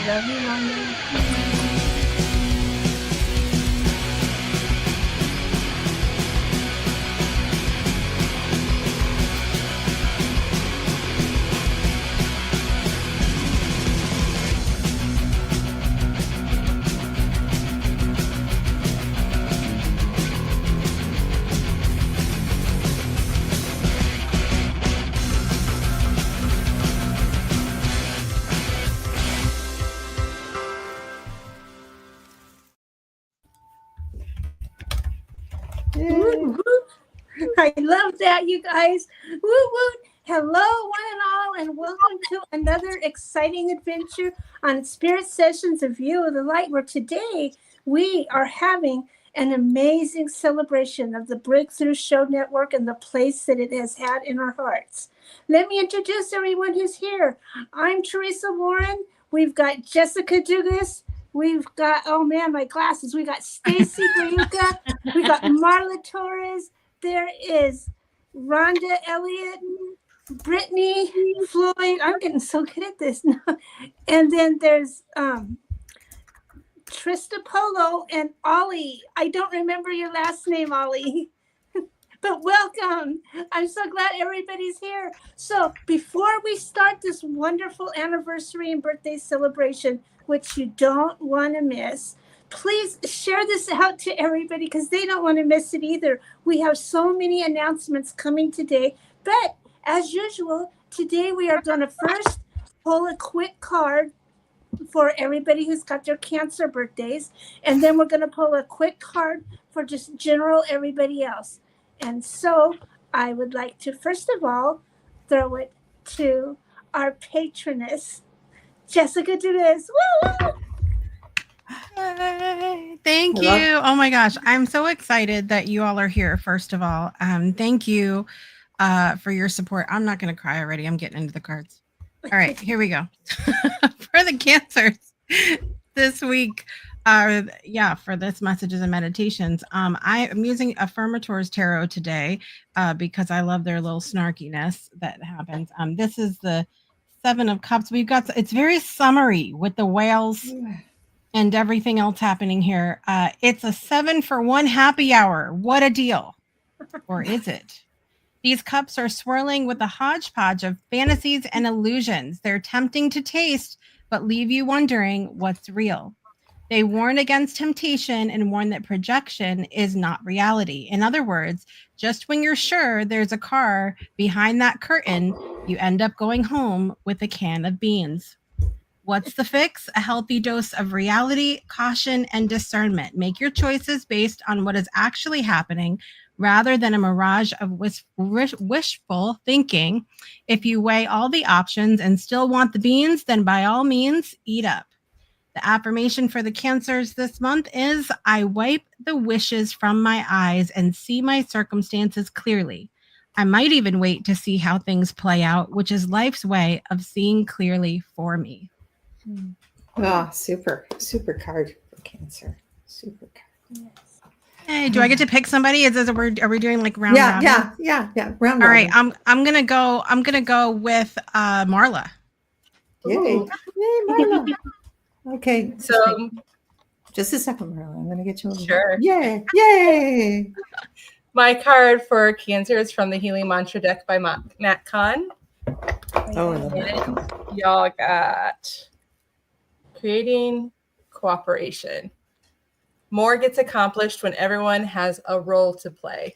Love you, Rhonda. Woo, woo. I love that, you guys. Woo, woo. Hello, one and all, and welcome to another exciting adventure on Spirit Sessions of View of the Light, where today we are having an amazing celebration of the Breakthrough Show Network and the place that it has had in our hearts. Let me introduce everyone who's here. I'm Teresa Warren. We've got Jessica Dugas. We've got, oh man, my glasses. We got Stacy Briuka. We got Marla Torres. There is Rhonda Elliott, Brittany Floyd. I'm getting so good at this now. And then there's Trista Polo and Ollie. I don't remember your last name, Ollie. But welcome. I'm so glad everybody's here. So before we start this wonderful anniversary and birthday celebration, which you don't want to miss, please share this out to everybody because they don't want to miss it either. We have so many announcements coming today. But as usual, today we are going to first pull a quick card for everybody who's got their Cancer birthdays. And then we're going to pull a quick card for just general everybody else. And so I would like to, first of all, throw it to our patroness, Jessica Dugas. Woo! Yay. Thank you. Oh my gosh. I'm so excited that you all are here, first of all. Thank you for your support. I'm not going to cry already. I'm getting into the cards. All right, here we go. For the Cancers this week, for this messages and meditations, I am using Affirmator's Tarot today because I love their little snarkiness that happens. This is the Seven of Cups. It's very summary with the whales and everything else happening here. It's a 7-for-1 happy hour. What a deal. Or is it? These cups are swirling with a hodgepodge of fantasies and illusions. They're tempting to taste, but leave you wondering what's real. They warn against temptation and warn that projection is not reality. In other words, just when you're sure there's a car behind that curtain, you end up going home with a can of beans. What's the fix? A healthy dose of reality, caution, and discernment. Make your choices based on what is actually happening rather than a mirage of wishful thinking. If you weigh all the options and still want the beans, then by all means, eat up. The affirmation for the Cancers this month is, I wipe the wishes from my eyes and see my circumstances clearly. I might even wait to see how things play out, which is life's way of seeing clearly for me. Oh, super card for Cancer. Super card. Yes. Hey, do I get to pick somebody? Are we doing like round robin? Yeah. Round All right, robin. I'm gonna go with Marla. Yay, Marla. Okay, so just a second, Marla. I'm gonna get you. Sure. Yay. My card for Cancer is from the Healing Mantra deck by Matt Kahn. Y'all got creating cooperation. More gets accomplished when everyone has a role to play.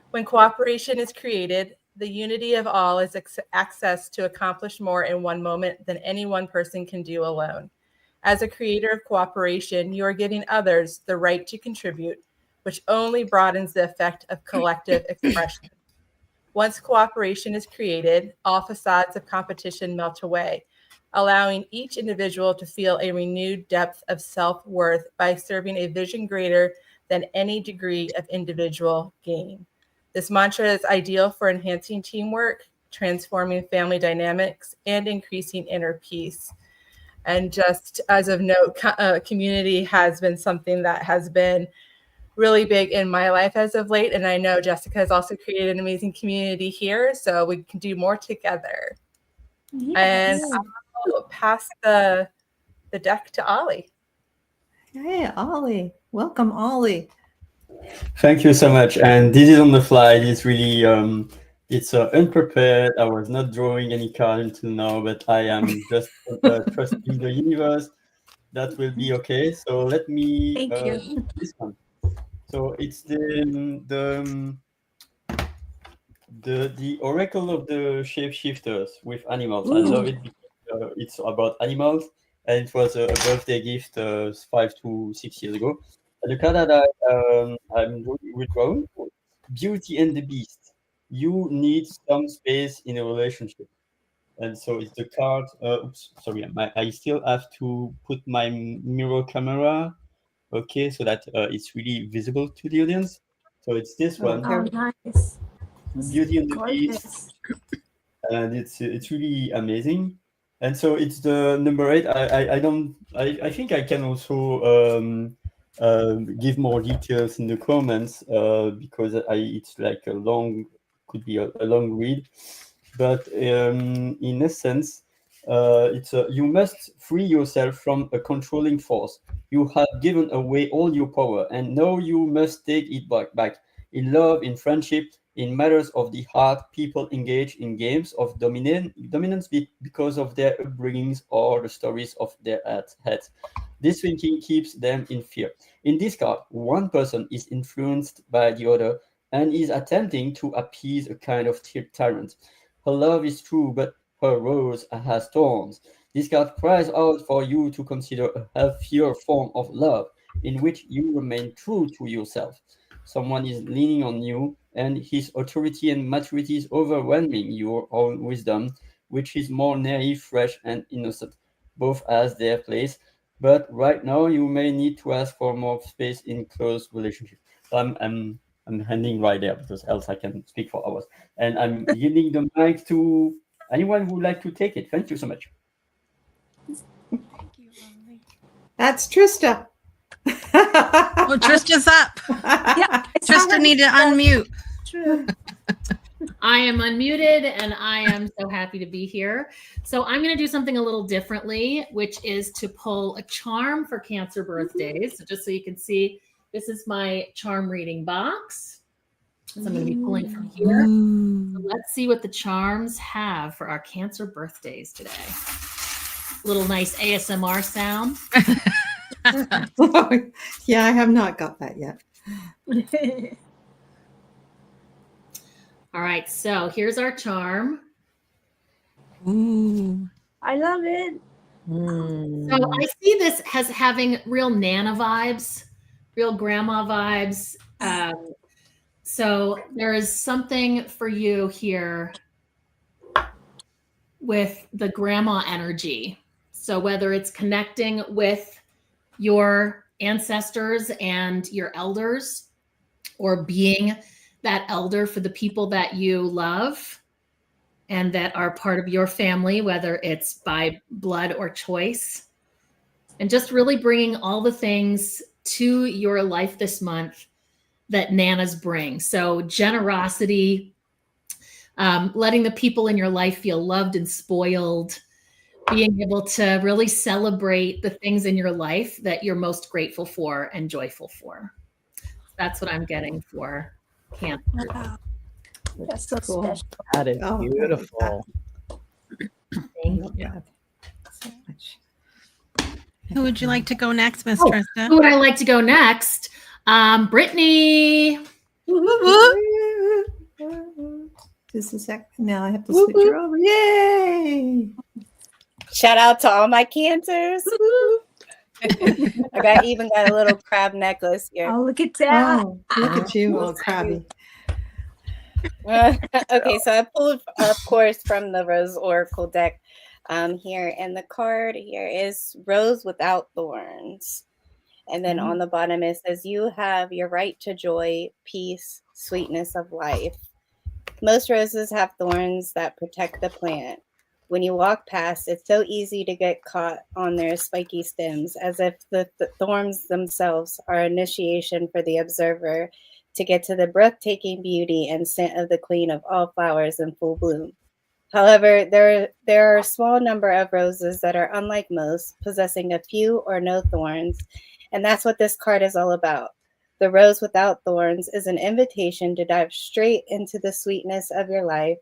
When cooperation is created, the unity of all is access to accomplish more in one moment than any one person can do alone. As a creator of cooperation, you are giving others the right to contribute, which only broadens the effect of collective expression. Once cooperation is created, all facades of competition melt away, allowing each individual to feel a renewed depth of self-worth by serving a vision greater than any degree of individual gain. This mantra is ideal for enhancing teamwork, transforming family dynamics, and increasing inner peace. And just as of note, community has been something that has been really big in my life as of late. And I know Jessica has also created an amazing community here, so we can do more together. And I'll pass the deck to Ollie. Hey, Ollie. Welcome, Ollie. Thank you so much. And this is on the fly. It's really it's unprepared. I was not drawing any card until now, but I am just trusting the universe. That will be okay. So let me Thank you. do this one. So it's the Oracle of the Shapeshifters with animals. I love it because it's about animals, and it was a birthday gift 5 to 6 years ago. And the card that I'm withdrawing, Beauty and the Beast. You need some space in a relationship. And so it's the card. Oops, sorry, I still have to put my mirror camera, okay, so that it's really visible to the audience. So it's this one. Oh, nice. Beauty and the Beast, Gorgeous. and it's really amazing. And so it's the number 8. I think I can also give more details in the comments because it's like could be a long read, but in essence, it's you must free yourself from a controlling force. You have given away all your power, and now you must take it back. In love, in friendship, in matters of the heart, people engage in games of dominance because of their upbringings or the stories of their heads. This thinking keeps them in fear. In this card, one person is influenced by the other and is attempting to appease a kind of tyrant. Her love is true, but her rose has thorns. This card cries out for you to consider a healthier form of love in which you remain true to yourself. Someone is leaning on you, and his authority and maturity is overwhelming your own wisdom, which is more naive, fresh, and innocent. Both has their place, but right now you may need to ask for more space in close relationship. I'm handing right there because else I can speak for hours. And I'm yielding the mic to anyone who would like to take it. Thank you so much. Thank you, Ollie. That's Trista. Oh, Trista's up. Yeah, Trista need to unmute. True. I am unmuted and I am so happy to be here. So I'm going to do something a little differently, which is to pull a charm for Cancer birthdays. So just so you can see, this is my charm reading box. So I'm going to be pulling from here. So let's see what the charms have for our Cancer birthdays today. Little nice ASMR sound. Yeah, I have not got that yet. All right, so here's our charm. Ooh. I love it. So I see this as having real Nana vibes, real grandma vibes. So there is something for you here with the grandma energy. So whether it's connecting with your ancestors and your elders, or being that elder for the people that you love and that are part of your family, whether it's by blood or choice, and just really bringing all the things to your life this month that Nanas bring. So generosity, letting the people in your life feel loved and spoiled, being able to really celebrate the things in your life that you're most grateful for and joyful for. That's what I'm getting for Cancer. Wow. That's so Cool. special. That is Oh, I like beautiful. Thank Love you. that so much. Who would you like to go next, Miss Oh, Trista? Who would I like to go next? Brittany. Just a sec. Now I have to switch her over. Yay! Shout out to all my cancers. Even got a little crab necklace here. Oh, look at that. Oh, look at you, little crabby. Okay, so I pulled, of course, from the Rose Oracle deck here. And the card here is Rose Without Thorns. And then on the bottom it says, you have your right to joy, peace, sweetness of life. Most roses have thorns that protect the plant. When you walk past, it's so easy to get caught on their spiky stems, as if the thorns themselves are initiation for the observer to get to the breathtaking beauty and scent of the queen of all flowers in full bloom. However, there are a small number of roses that are unlike most, possessing a few or no thorns, and that's what this card is all about. The rose without thorns is an invitation to dive straight into the sweetness of your life,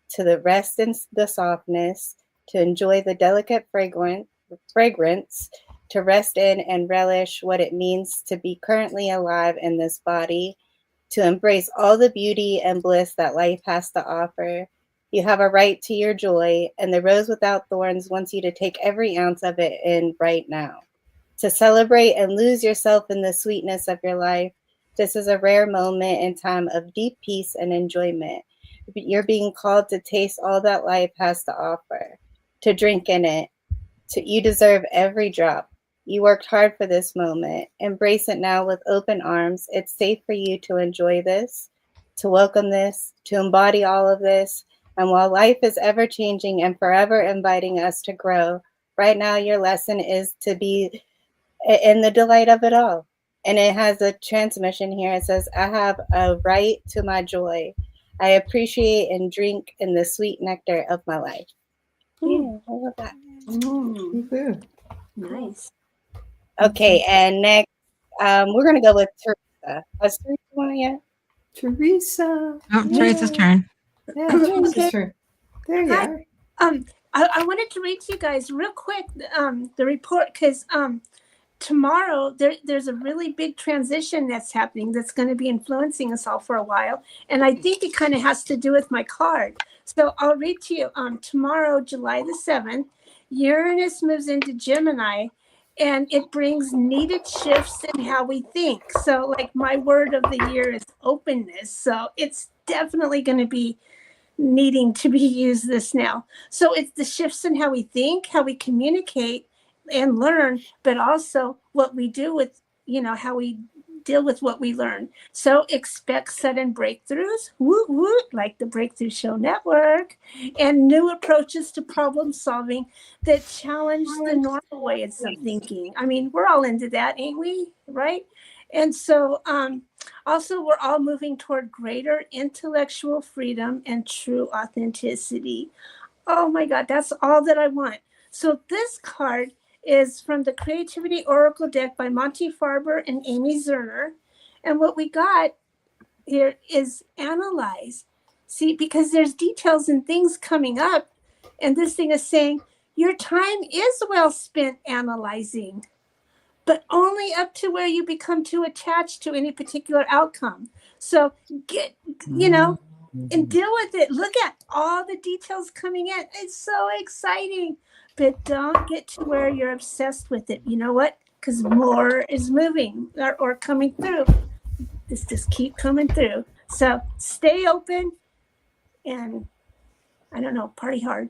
to the rest in the softness, to enjoy the delicate fragrance, to rest in and relish what it means to be currently alive in this body, to embrace all the beauty and bliss that life has to offer. You have a right to your joy, and the rose without thorns wants you to take every ounce of it in right now. To celebrate and lose yourself in the sweetness of your life. This is a rare moment in time of deep peace and enjoyment. You're being called to taste all that life has to offer, to drink in it. You deserve every drop. You worked hard for this moment. Embrace it now with open arms. It's safe for you to enjoy this, to welcome this, to embody all of this. And while life is ever changing and forever inviting us to grow, right now your lesson is to be in the delight of it all. And it has a transmission here. It says, I have a right to my joy. I appreciate and drink in the sweet nectar of my life. Yeah, I love that. Woohoo. Nice. Okay, and next, we're going to go with Teresa. Has Teresa won yet? Teresa. Oh, Teresa's turn. Yeah, Teresa's Okay. turn. There you Hi. are. I wanted to read to you guys real quick the report because tomorrow there's a really big transition that's happening that's going to be influencing us all for a while, and I think it kind of has to do with my card. So I'll read to you. Tomorrow, July the 7th, Uranus moves into Gemini, and it brings needed shifts in how we think. So, like, my word of the year is openness. So it's definitely going to be needing to be used this now. So it's the shifts in how we think, how we communicate and learn, but also what we do with, how we deal with what we learn. So expect sudden breakthroughs, woot woot, like the Breakthrough Show Network, and new approaches to problem solving that challenge the normal ways of thinking. I mean, we're all into that, ain't we? Right? And so, also, we're all moving toward greater intellectual freedom and true authenticity. Oh my God, that's all that I want. So this card is from the Creativity Oracle deck by Monty Farber and Amy Zerner. And what we got here is analyze. See, because there's details and things coming up. And this thing is saying, your time is well spent analyzing, but only up to where you become too attached to any particular outcome. So get, and deal with it. Look at all the details coming in. It's so exciting, but don't get to where you're obsessed with it. You know what? Because more is moving or coming through. This just keep coming through. So stay open and, I don't know, party hard.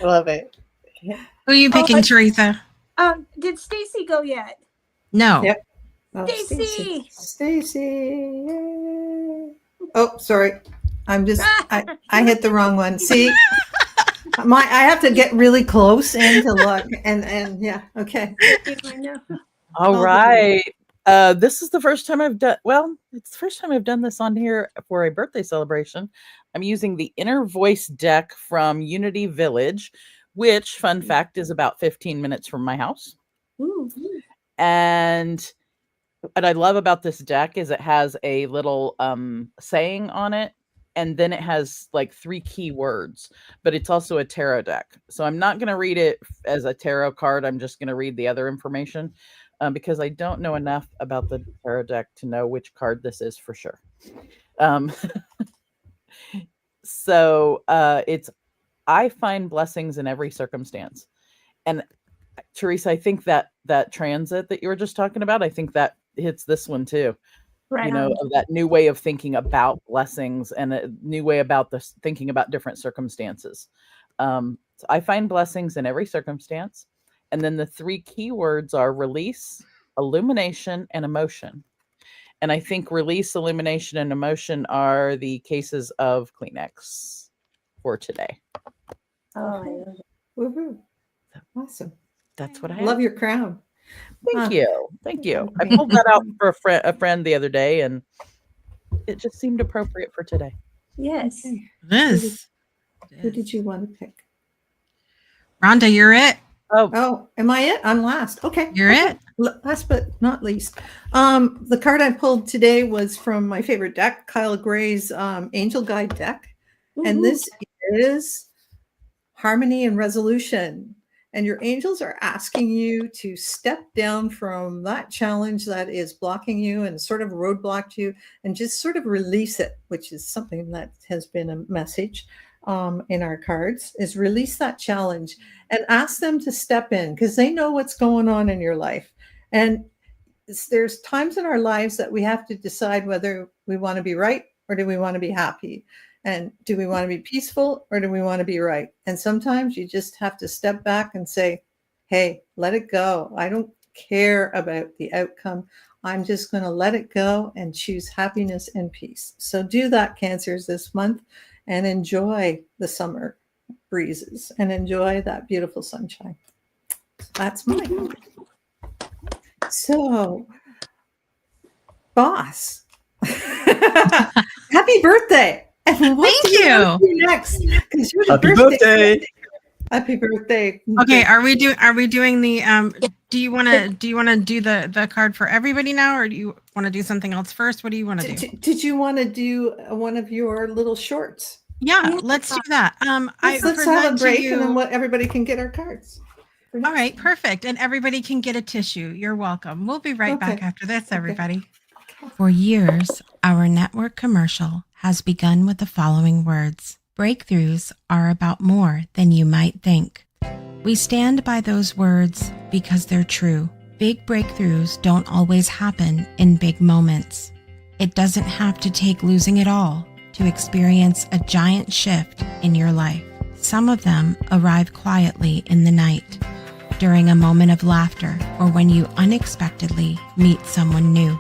Love it. Who are you picking, Teresa? Did Stacy go yet? No. Yep. Stacy. Stacy. Yay. Oh, sorry. I hit the wrong one. See, I have to get really close in to look, and yeah, okay. All right. This is the first time I've done. Well, it's the first time I've done this on here for a birthday celebration. I'm using the Inner Voice deck from Unity Village, which, fun fact, is about 15 minutes from my house. Ooh. And what I love about this deck is it has a little saying on it, and then it has like 3 key words, but it's also a tarot deck. So I'm not going to read it as a tarot card. I'm just going to read the other information because I don't know enough about the tarot deck to know which card this is for sure. So it's, I find blessings in every circumstance. And Teresa, I think that transit that you were just talking about, I think that hits this one too. Right, of that new way of thinking about blessings and a new way about this thinking about different circumstances. So I find blessings in every circumstance. And then the 3 keywords are release, illumination, and emotion. And I think release, illumination, and emotion are the cases of Kleenex for today. Oh, I love it. Woohoo. Awesome. That's what I love your crown. Thank you. I pulled that out for a friend the other day, and it just seemed appropriate for today. Yes. Okay. This. Who did you want to pick? Rhonda, you're it. Oh, am I it? I'm last. Okay. You're it. Last but not least. The card I pulled today was from my favorite deck, Kyle Gray's Angel Guide deck. And this is Harmony and Resolution. And your angels are asking you to step down from that challenge that is blocking you and sort of roadblocked you and just sort of release it, which is something that has been a message in our cards, is release that challenge and ask them to step in because they know what's going on in your life. And there's times in our lives that we have to decide whether we want to be right or do we want to be happy. And do we want to be peaceful or do we want to be right? And sometimes you just have to step back and say, hey, let it go. I don't care about the outcome. I'm just going to let it go and choose happiness and peace. So do that, Cancers, this month and enjoy the summer breezes and enjoy that beautiful sunshine. That's mine. So, boss, happy birthday. And what Thank do you want to you. do next? 'Cause you're the Happy birthday. Happy birthday. Okay, are we doing the do you want to do the card for everybody now, or do you want to do something else first? What do you want to do? Did you want to do one of your little shorts? Yeah, let's do that. Let's have a present to break you- and then everybody can get our cards. for All next right, time. perfect. And everybody can get a tissue. You're welcome. We'll be right back Okay. after this, Okay. everybody. For years, our network commercial has begun with the following words. Breakthroughs are about more than you might think. We stand by those words because they're true. Big breakthroughs don't always happen in big moments. It doesn't have to take losing it all to experience a giant shift in your life. Some of them arrive quietly in the night, during a moment of laughter, or when you unexpectedly meet someone new.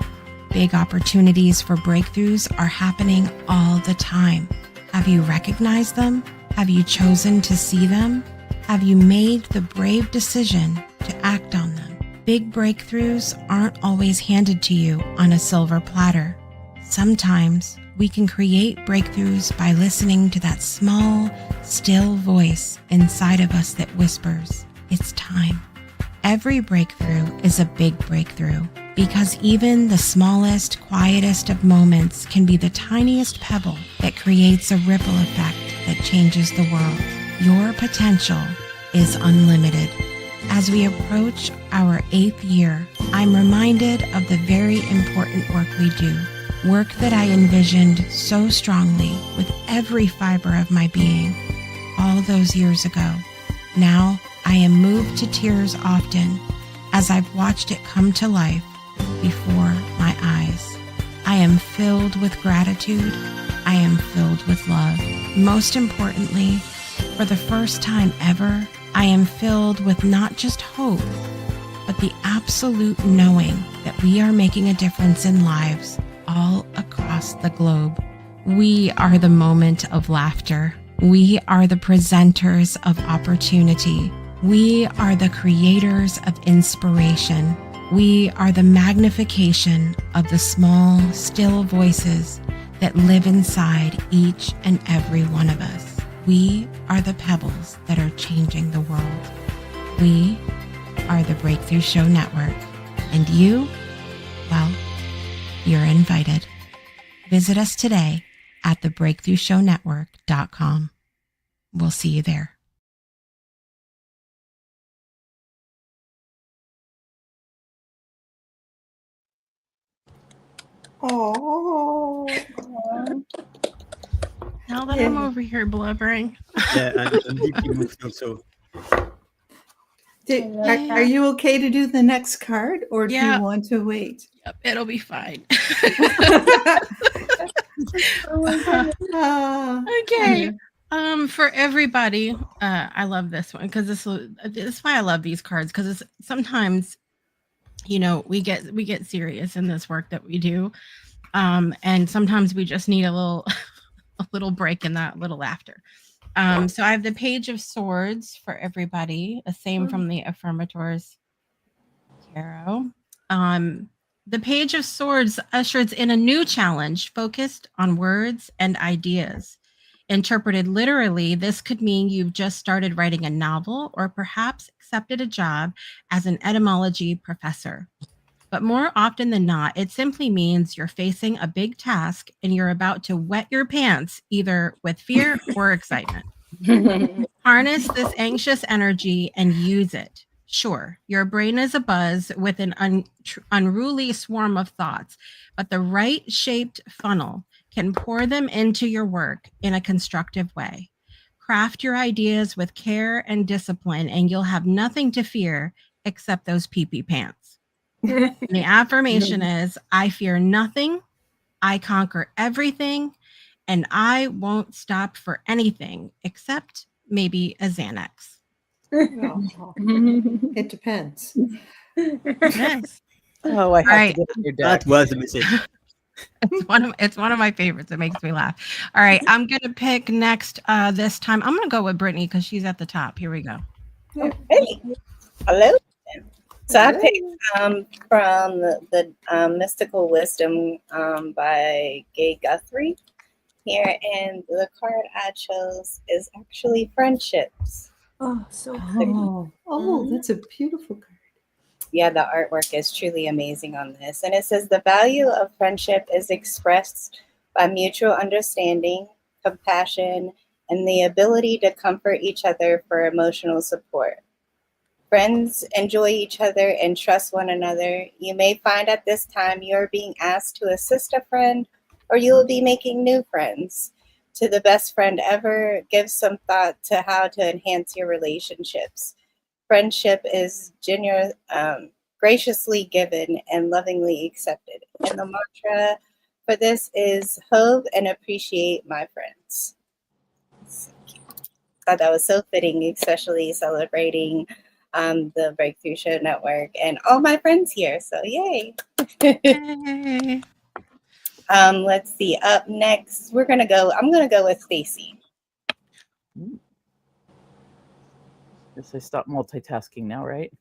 Big opportunities for breakthroughs are happening all the time. Have you recognized them? Have you chosen to see them? Have you made the brave decision to act on them? Big breakthroughs aren't always handed to you on a silver platter. Sometimes we can create breakthroughs by listening to that small, still voice inside of us that whispers, "It's time." Every breakthrough is a big breakthrough because even the smallest, quietest of moments can be the tiniest pebble that creates a ripple effect that changes the world. Your potential is unlimited. As we approach our 8th year, I'm reminded of the very important work we do, work that I envisioned so strongly with every fiber of my being all those years ago. Now, I am moved to tears often as I've watched it come to life before my eyes. I am filled with gratitude. I am filled with love. Most importantly, for the first time ever, I am filled with not just hope, but the absolute knowing that we are making a difference in lives all across the globe. We are the moment of laughter. We are the presenters of opportunity. We are the creators of inspiration. We are the magnification of the small, still voices that live inside each and every one of us. We are the pebbles that are changing the world. We are the Breakthrough Show Network. And you, well, you're invited. Visit us today at thebreakthroughshownetwork.com. We'll see you there. Oh. Now that I'm over here blubbering. Yeah, I'm deeply moved also. Are you okay to do the next card or do Yeah. you want to wait? Yep, it'll be fine. Okay. For everybody, I love this one because this is why I love these cards, because it's sometimes, you know, we get serious in this work that we do, and sometimes we just need a little break in that little laughter. So I have the Page of Swords for everybody, the same from the Affirmators Tarot. The Page of Swords ushers in a new challenge focused on words and ideas. Interpreted literally, this could mean you've just started writing a novel or perhaps accepted a job as an etymology professor. But more often than not, it simply means you're facing a big task and you're about to wet your pants, either with fear or excitement. Harness this anxious energy and use it. Sure, your brain is abuzz with an unruly swarm of thoughts, but the right shaped funnel can pour them into your work in a constructive way. Craft your ideas with care and discipline, and you'll have nothing to fear except those pee-pee pants. And the affirmation is, I fear nothing, I conquer everything, and I won't stop for anything except maybe a Xanax. Oh, it depends. Yes. Oh, I have Right. to get in your deck. That was the message. It's one of my favorites. It makes me laugh. All right, I'm gonna pick next. This time, I'm gonna go with Brittany because she's at the top. Here we go. Hey, hello. So I picked from the Mystical Wisdom by Gay Guthrie here, and the card I chose is actually friendships. Oh, so Oh, that's a beautiful card. Yeah, the artwork is truly amazing on this. And it says the value of friendship is expressed by mutual understanding, compassion, and the ability to comfort each other for emotional support. Friends enjoy each other and trust one another. You may find at this time you're being asked to assist a friend, or you will be making new friends. To the best friend ever, give some thought to how to enhance your relationships. Friendship is graciously given and lovingly accepted. And the mantra for this is "Hove and appreciate my friends." So cute. Thought that was so fitting, especially celebrating the Breakthrough Show Network and all my friends here. So yay! Yay. Let's see. Up next, I'm gonna go with Stacy. Guess I stop multitasking now, right?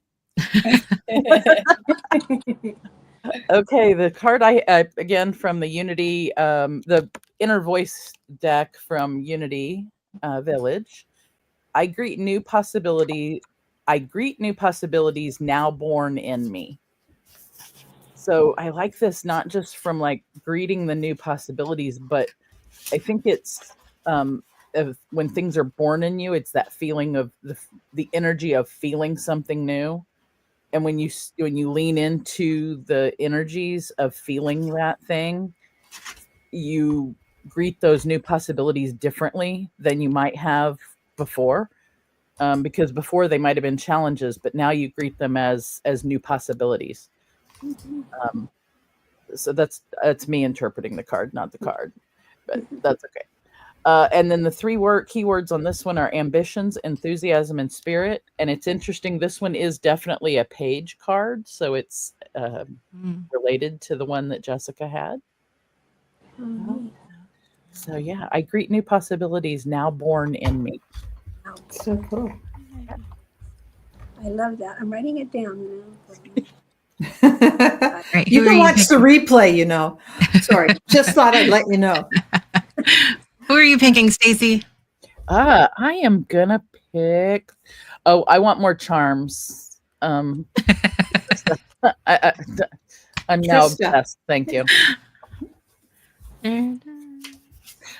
Okay, the card I again from the Unity, the Inner Voice deck from Unity Village. I greet new possibilities now born in me. So I like this not just from like greeting the new possibilities, but I think it's when things are born in you, it's that feeling of the energy of feeling something new. And when you lean into the energies of feeling that thing, you greet those new possibilities differently than you might have before. Because before they might have been challenges, but now you greet them as new possibilities. So that's me interpreting the card, not the card, but that's okay. And then the three keywords on this one are ambitions, enthusiasm, and spirit. And it's interesting. This one is definitely a page card, so it's related to the one that Jessica had. So yeah, I greet new possibilities now born in me. So cool. I love that. I'm writing it down now. Right, You can watch the replay, you know. Sorry, just thought I'd let you know. Who are you picking, Stacy? I am gonna pick. Oh, I want more charms. I'm now obsessed. Thank you.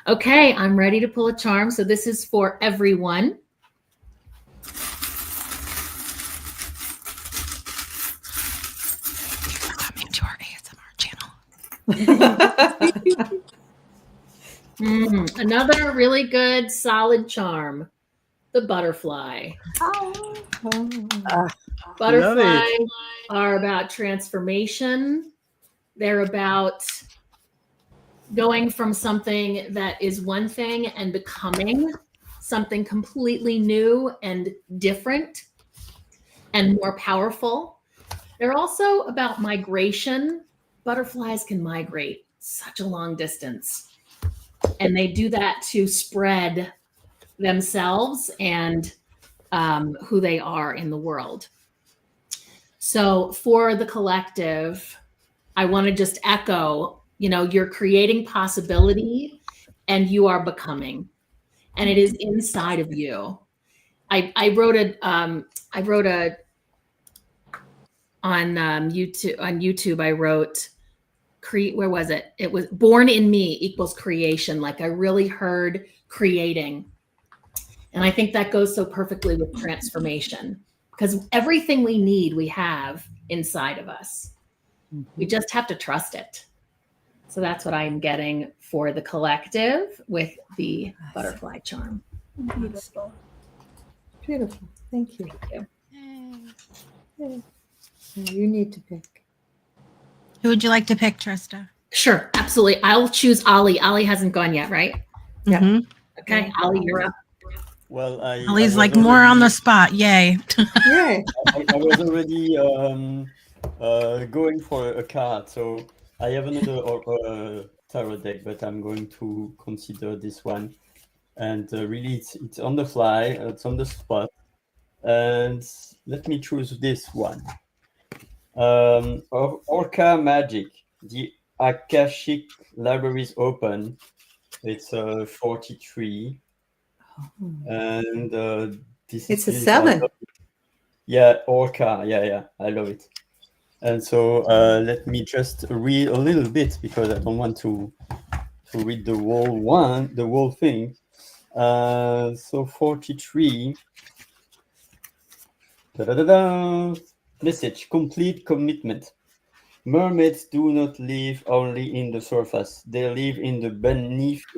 Okay, I'm ready to pull a charm. So this is for everyone. Coming to our ASMR channel. Another really good, solid charm. The butterfly. Butterflies are about transformation. They're about going from something that is one thing and becoming something completely new and different and more powerful. They're also about migration. Butterflies can migrate such a long distance. And they do that to spread themselves and who they are in the world. So for the collective, I want to just echo, you're creating possibility and you are becoming, and it is inside of you. I wrote a on YouTube, I wrote, where was it? It was born in me equals creation. Like I really heard creating. And I think that goes so perfectly with transformation, because everything we need, we have inside of us. We just have to trust it. So that's what I'm getting for the collective with the butterfly charm. Beautiful. Beautiful. Thank you. Thank you. Yay. Now you need to pick. Who would you like to pick, Trista? Sure, absolutely. I'll choose Ollie. Ollie hasn't gone yet, right? Yeah. Mhm. Okay, Ollie, you're up. Well, Ollie's was like more on the spot. Yay. Yay. I was already going for a card, so I have another tarot deck, but I'm going to consider this one. And really, it's on the fly, it's on the spot. And let me choose this one. Orca Magic. The Akashic Library is open. It's 43. And this It's a is 7. Yeah, Orca. Yeah, I love it. And so let me just read a little bit, because I don't want to read the whole thing. So 43. Da-da-da-da. Message: complete commitment. Mermaids do not live only in the surface; they live in the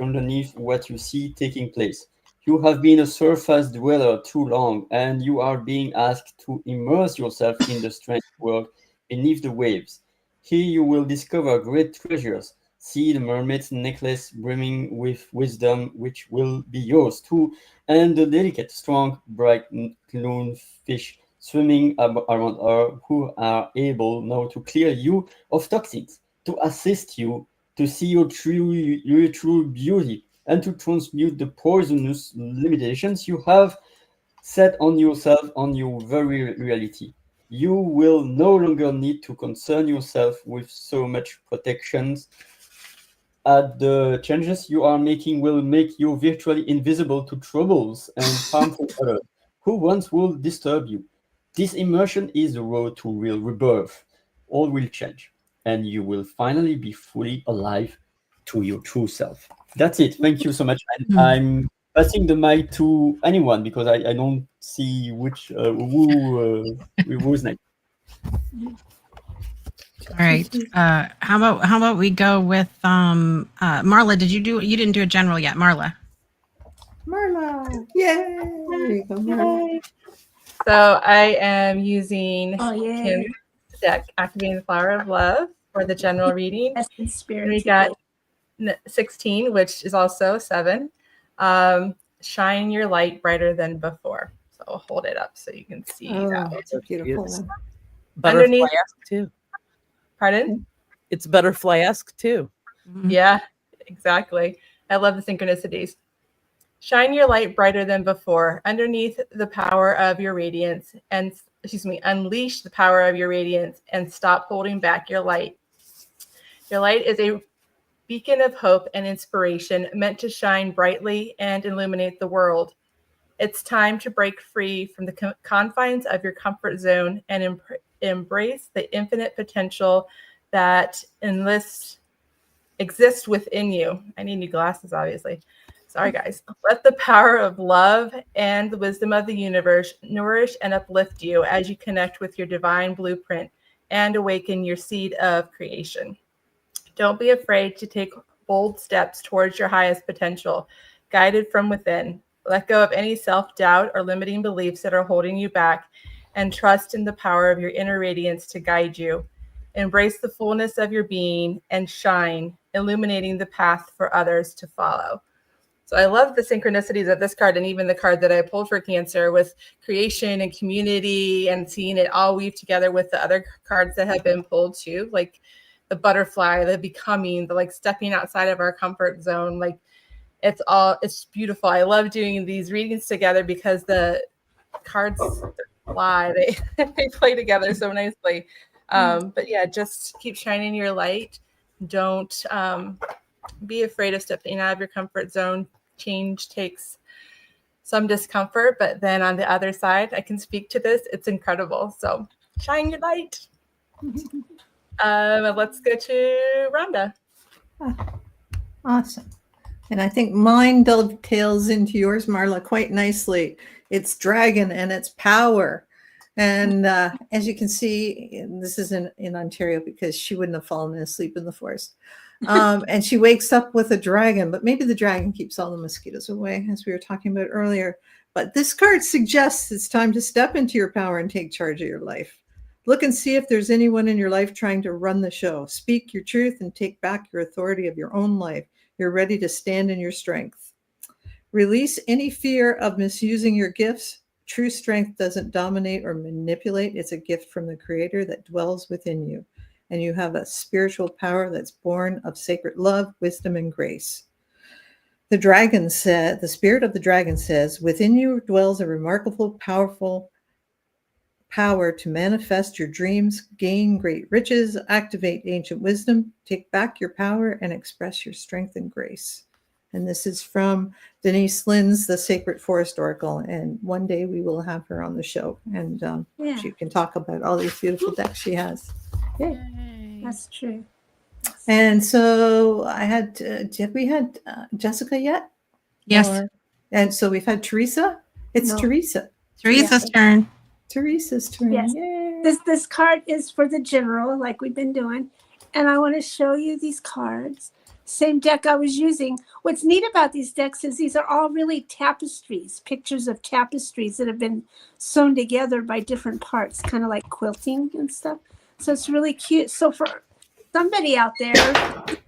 underneath what you see taking place. You have been a surface dweller too long, and you are being asked to immerse yourself in the strange world beneath the waves. Here you will discover great treasures. See the mermaid's necklace brimming with wisdom, which will be yours too, and the delicate, strong, bright clownfish swimming around her, who are able now to clear you of toxins, to assist you to see your true beauty, and to transmute the poisonous limitations you have set on yourself, on your very reality. You will no longer need to concern yourself with so much protections. The changes you are making will make you virtually invisible to troubles and harmful others who once will disturb you. This immersion is the road to real rebirth. All will change, and you will finally be fully alive to your true self. That's it. Thank you so much. And I'm passing the mic to anyone, because I don't see who's next. All right. How about we go with Marla? You didn't do a general yet, Marla. Marla. Yay. There you go, Marla. So I am using yay. Kim's deck, Activating the Flower of Love, for the general reading. Essence Spirit. And we got 16, which is also 7. Shine your light brighter than before. So I'll hold it up so you can see that. It's a beautiful one. Butterfly-esque too. Pardon? It's butterfly-esque too. Yeah, exactly. I love the synchronicities. Shine your light brighter than before, underneath the power of your radiance, and unleash the power of your radiance and stop holding back your light. Your light is a beacon of hope and inspiration, meant to shine brightly and illuminate the world. It's time to break free from the confines of your comfort zone and embrace the infinite potential that exists within you. I need new glasses, obviously. Sorry, guys. Let the power of love and the wisdom of the universe nourish and uplift you as you connect with your divine blueprint and awaken your seed of creation. Don't be afraid to take bold steps towards your highest potential, guided from within. Let go of any self-doubt or limiting beliefs that are holding you back, and trust in the power of your inner radiance to guide you. Embrace the fullness of your being and shine, illuminating the path for others to follow. So I love the synchronicities of this card, and even the card that I pulled for Cancer, with creation and community, and seeing it all weave together with the other cards that have been pulled too, like the butterfly, the becoming, the like stepping outside of our comfort zone. Like it's beautiful. I love doing these readings together because the cards fly. They play together so nicely. But yeah, just keep shining your light. Don't be afraid of stepping out of your comfort zone. Change takes some discomfort, but then on the other side, I can speak to this. It's incredible. So shine your light. Let's go to Rhonda. Awesome. And I think mine dovetails into yours, Marla, quite nicely. It's dragon and it's power. And as you can see, this is in Ontario because she wouldn't have fallen asleep in the forest. And she wakes up with a dragon, but maybe the dragon keeps all the mosquitoes away, as we were talking about earlier. But this card suggests it's time to step into your power and take charge of your life. Look and see if there's anyone in your life trying to run the show. Speak your truth and take back your authority of your own life. You're ready to stand in your strength. Release any fear of misusing your gifts. True strength doesn't dominate or manipulate. It's a gift from the Creator that dwells within you. And you have a spiritual power that's born of sacred love, wisdom, and grace. The spirit of the dragon says, within you dwells a remarkable, powerful power to manifest your dreams, gain great riches, activate ancient wisdom, take back your power, and express your strength and grace. And this is from Denise Lynn's The Sacred Forest Oracle. And one day we will have her on the show. And she can talk about all these beautiful decks she has. Yay. That's true. And so I had, have we had Jessica yet? Yes. And so we've had Teresa. It's No. Teresa. Teresa's turn. Teresa's turn. Yes. Yay. This card is for the general, like we've been doing. And I want to show you these cards. Same deck I was using. What's neat about these decks is these are all really tapestries, pictures of tapestries that have been sewn together by different parts, kind of like quilting and stuff. So it's really cute. So for somebody out there,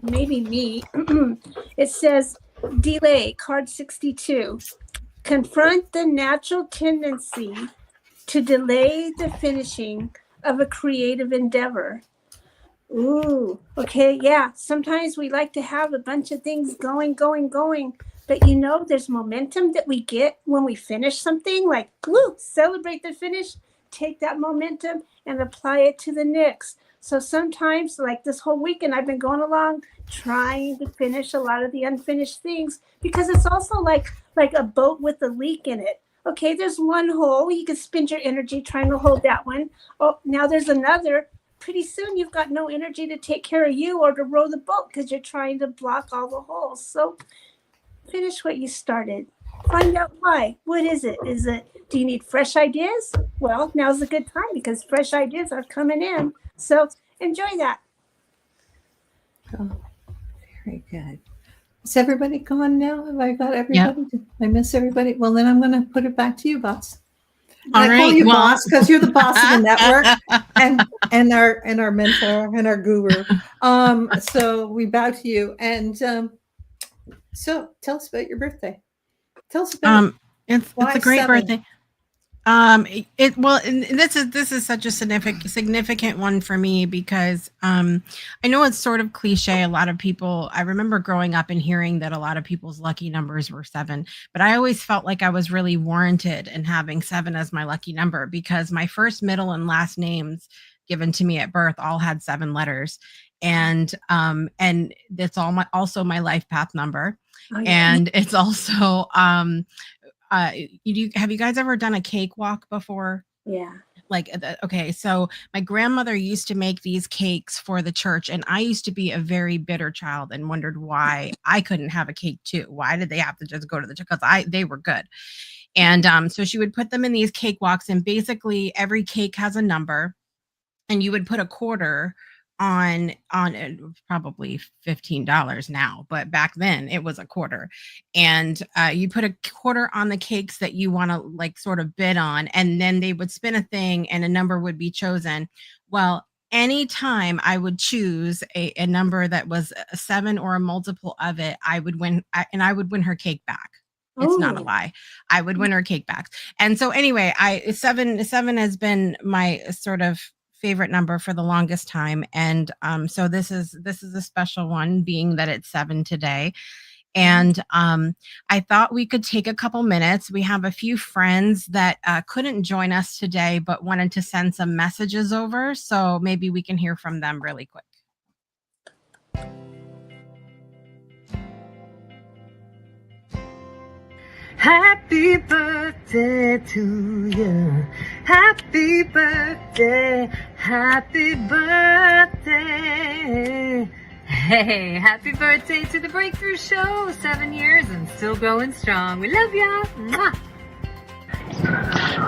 maybe me, it says delay, card 62. Confront the natural tendency to delay the finishing of a creative endeavor. Ooh, okay, yeah. Sometimes we like to have a bunch of things going, but you know, there's momentum that we get when we finish something, like, woo, celebrate the finish, take that momentum and apply it to the next. So sometimes, like this whole weekend, I've been going along trying to finish a lot of the unfinished things, because it's also like a boat with a leak in it. Okay, there's one hole, you can spend your energy trying to hold that one. Oh, now there's another. Pretty soon you've got no energy to take care of you or to row the boat because you're trying to block all the holes. So finish what you started. Find out why. What is it? Do you need fresh ideas? Well, now's a good time because fresh ideas are coming in. So enjoy that. Oh, very good. Is everybody gone now? Have I got everybody? Did I miss everybody? Well, then I'm going to put it back to you, boss. All I call right, you well- boss because you're the boss of the network and our mentor and our guru. So we bow to you. And so tell us about your birthday. Tell us about It's why a great 7? birthday. This is such a significant one for me because I know it's sort of cliche. A lot of people, I remember growing up and hearing that a lot of people's lucky numbers were 7, but I always felt like I was really warranted in having 7 as my lucky number because my first, middle, and last names given to me at birth all had 7 letters, and that's also my life path number, and it's also have you guys ever done a cakewalk before? Yeah. Okay, so my grandmother used to make these cakes for the church, and I used to be a very bitter child and wondered why I couldn't have a cake too. Why did they have to just go to the church? Because they were good. And so she would put them in these cakewalks, and basically every cake has a number, and you would put a quarter on it, probably $15 now, but back then it was a quarter, and you put a quarter on the cakes that you want to like sort of bid on, and then they would spin a thing and a number would be chosen. Well, anytime I would choose a number that was a 7 or a multiple of it, I would win, and I would win her cake back. It's not a lie. I would win her cake back. And so anyway, seven has been my sort of favorite number for the longest time, and so this is a special one, being that it's 7 today. And I thought we could take a couple minutes. We have a few friends that couldn't join us today, but wanted to send some messages over. So maybe we can hear from them really quick. Happy birthday to you. Happy birthday. Happy birthday. Hey, happy birthday to the Breakthrough Show. 7 years and still going strong. We love ya. Mwah.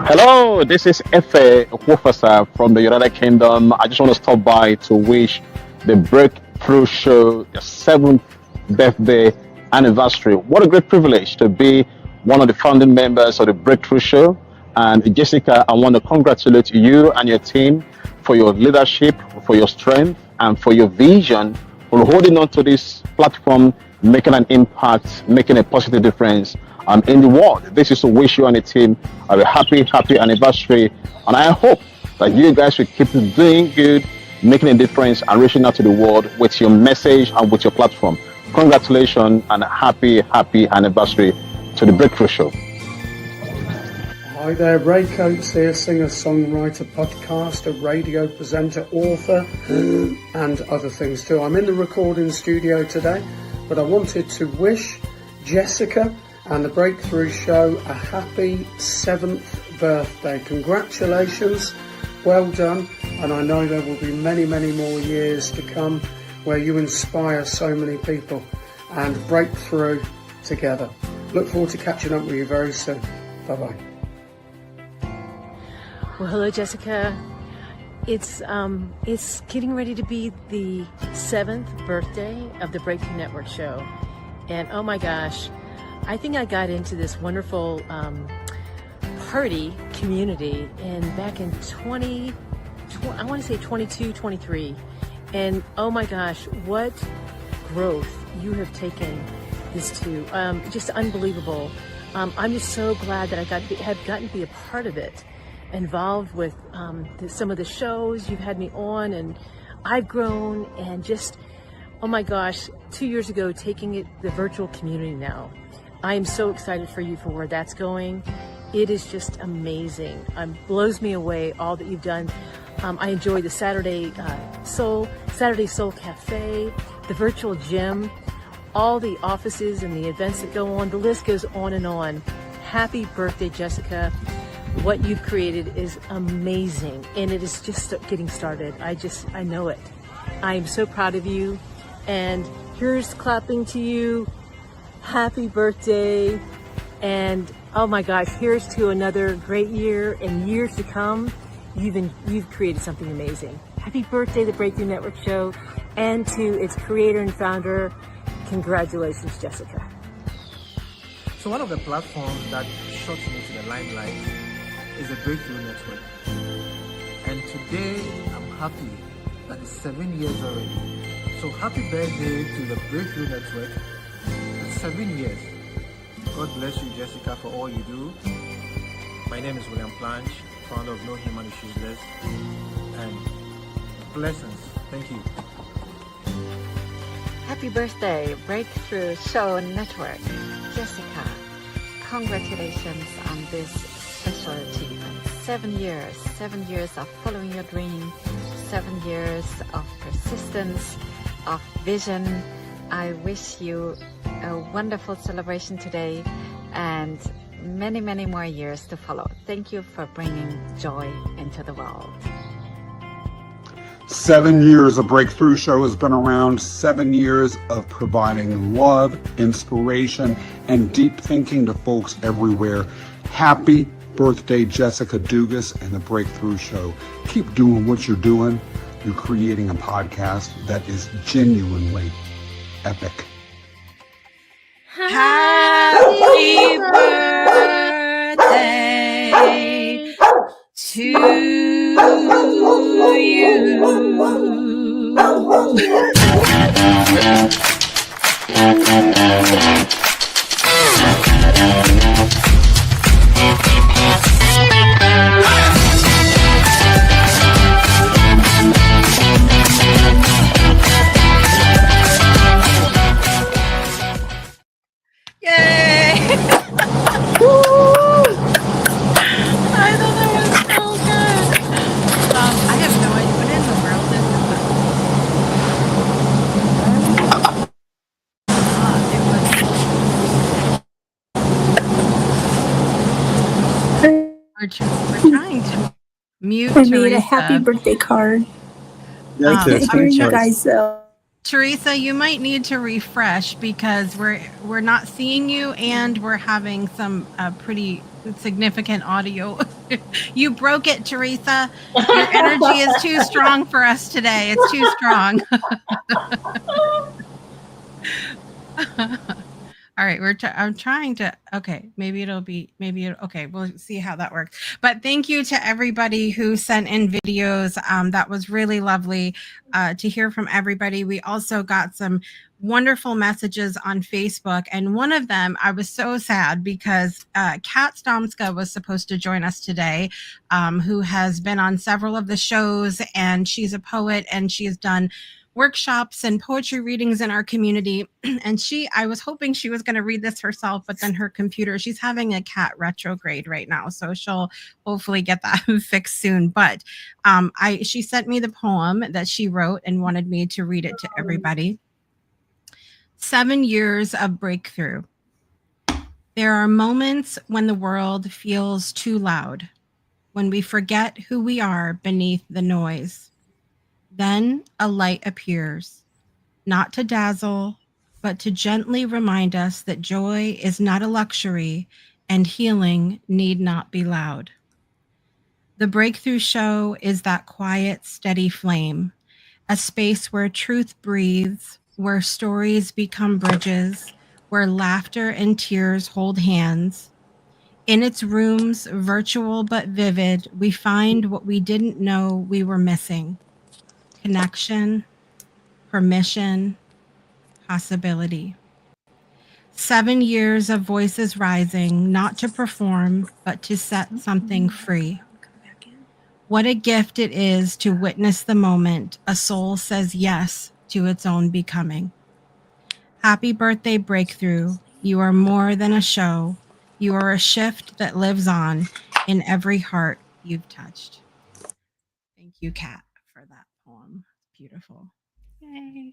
Hello, this is Efe Wofasa from the United Kingdom. I just want to stop by to wish the Breakthrough Show your 7th birthday anniversary. What a great privilege to be one of the founding members of the Breakthrough Show. And Jessica, I want to congratulate you and your team for your leadership, for your strength, and for your vision for holding on to this platform, making an impact, making a positive difference in the world. This is to wish you and the team a happy anniversary. And I hope that you guys will keep doing good, making a difference, and reaching out to the world with your message and with your platform. Congratulations and happy anniversary to the Breakthrough Show. Hi there, Ray Coates here, singer, songwriter, podcaster, radio presenter, author, and other things too. I'm in the recording studio today, but I wanted to wish Jessica and the Breakthrough Show a happy 7th birthday. Congratulations, well done, and I know there will be many more years to come where you inspire so many people and break through together. Look forward to catching up with you very soon. Bye-bye. Well, hello, Jessica. It's getting ready to be the 7th birthday of the Breakthrough Network show. And oh my gosh, I think I got into this wonderful party community back in 22, 23. And oh my gosh, what growth you have taken this to. Just unbelievable. I'm just so glad that I have gotten to be a part of it, involved with some of the shows you've had me on, and I've grown, and just, oh my gosh, 2 years ago, taking it the virtual community now. I am so excited for you for where that's going. It is just amazing. Blows me away all that you've done. I enjoy the Saturday Soul Cafe, the virtual gym, all the offices and the events that go on. The list goes on and on. Happy birthday, Jessica. What you've created is amazing, and it is just getting started. I know it. I am so proud of you, and here's clapping to you. Happy birthday, and oh my gosh, here's to another great year and years to come. You've created something amazing. Happy birthday, the Breakthrough Network show, and to its creator and founder, congratulations, Jessica. So one of the platforms that shot me to the limelight is the Breakthrough Network. And today I'm happy that it's 7 years already. So happy birthday to the Breakthrough Network. It's 7 years. God bless you, Jessica, for all you do. My name is William Planch, founder of No Human is Useless. And blessings. Thank you. Happy birthday, Breakthrough Show Network. Jessica, congratulations on this special achievement. 7 years of following your dream, 7 years of persistence, of vision. I wish you a wonderful celebration today and many more years to follow. Thank you for bringing joy into the world. 7 years of Breakthrough Show has been around, 7 years of providing love, inspiration, and deep thinking to folks everywhere. Happy birthday, Jessica Dugas and the Breakthrough Show. Keep doing what you're doing. You're creating a podcast that is genuinely epic. Happy birthday to you. We're trying to mute I Teresa. made a happy birthday card. Yes, I can't hear you guys though. Teresa, you might need to refresh because we're not seeing you and we're having some pretty significant audio. You broke it, Teresa. Your energy is too strong for us today. It's too strong. All right, I'm trying to. Okay, maybe okay. We'll see how that works. But thank you to everybody who sent in videos. That was really lovely to hear from everybody. We also got some wonderful messages on Facebook, and one of them I was so sad because Kat Stomska was supposed to join us today, who has been on several of the shows, and she's a poet, and she has done workshops and poetry readings in our community. And I was hoping she was going to read this herself, but then her computer, she's having a cat retrograde right now. So she'll hopefully get that fixed soon. But she sent me the poem that she wrote and wanted me to read it to everybody. 7 years of breakthrough. There are moments when the world feels too loud, when we forget who we are beneath the noise. Then a light appears. Not to dazzle, but to gently remind us that joy is not a luxury and healing need not be loud. The breakthrough show is that quiet, steady flame, a space where truth breathes, where stories become bridges, where laughter and tears hold hands. In its rooms, virtual but vivid, we find what we didn't know we were missing: connection, permission, possibility. 7 years of voices rising, not to perform, but to set something free. What a gift it is to witness the moment a soul says yes to its own becoming. Happy birthday, Breakthrough. You are more than a show. You are a shift that lives on in every heart you've touched. Thank you, Kat, for that poem. Beautiful. Yay.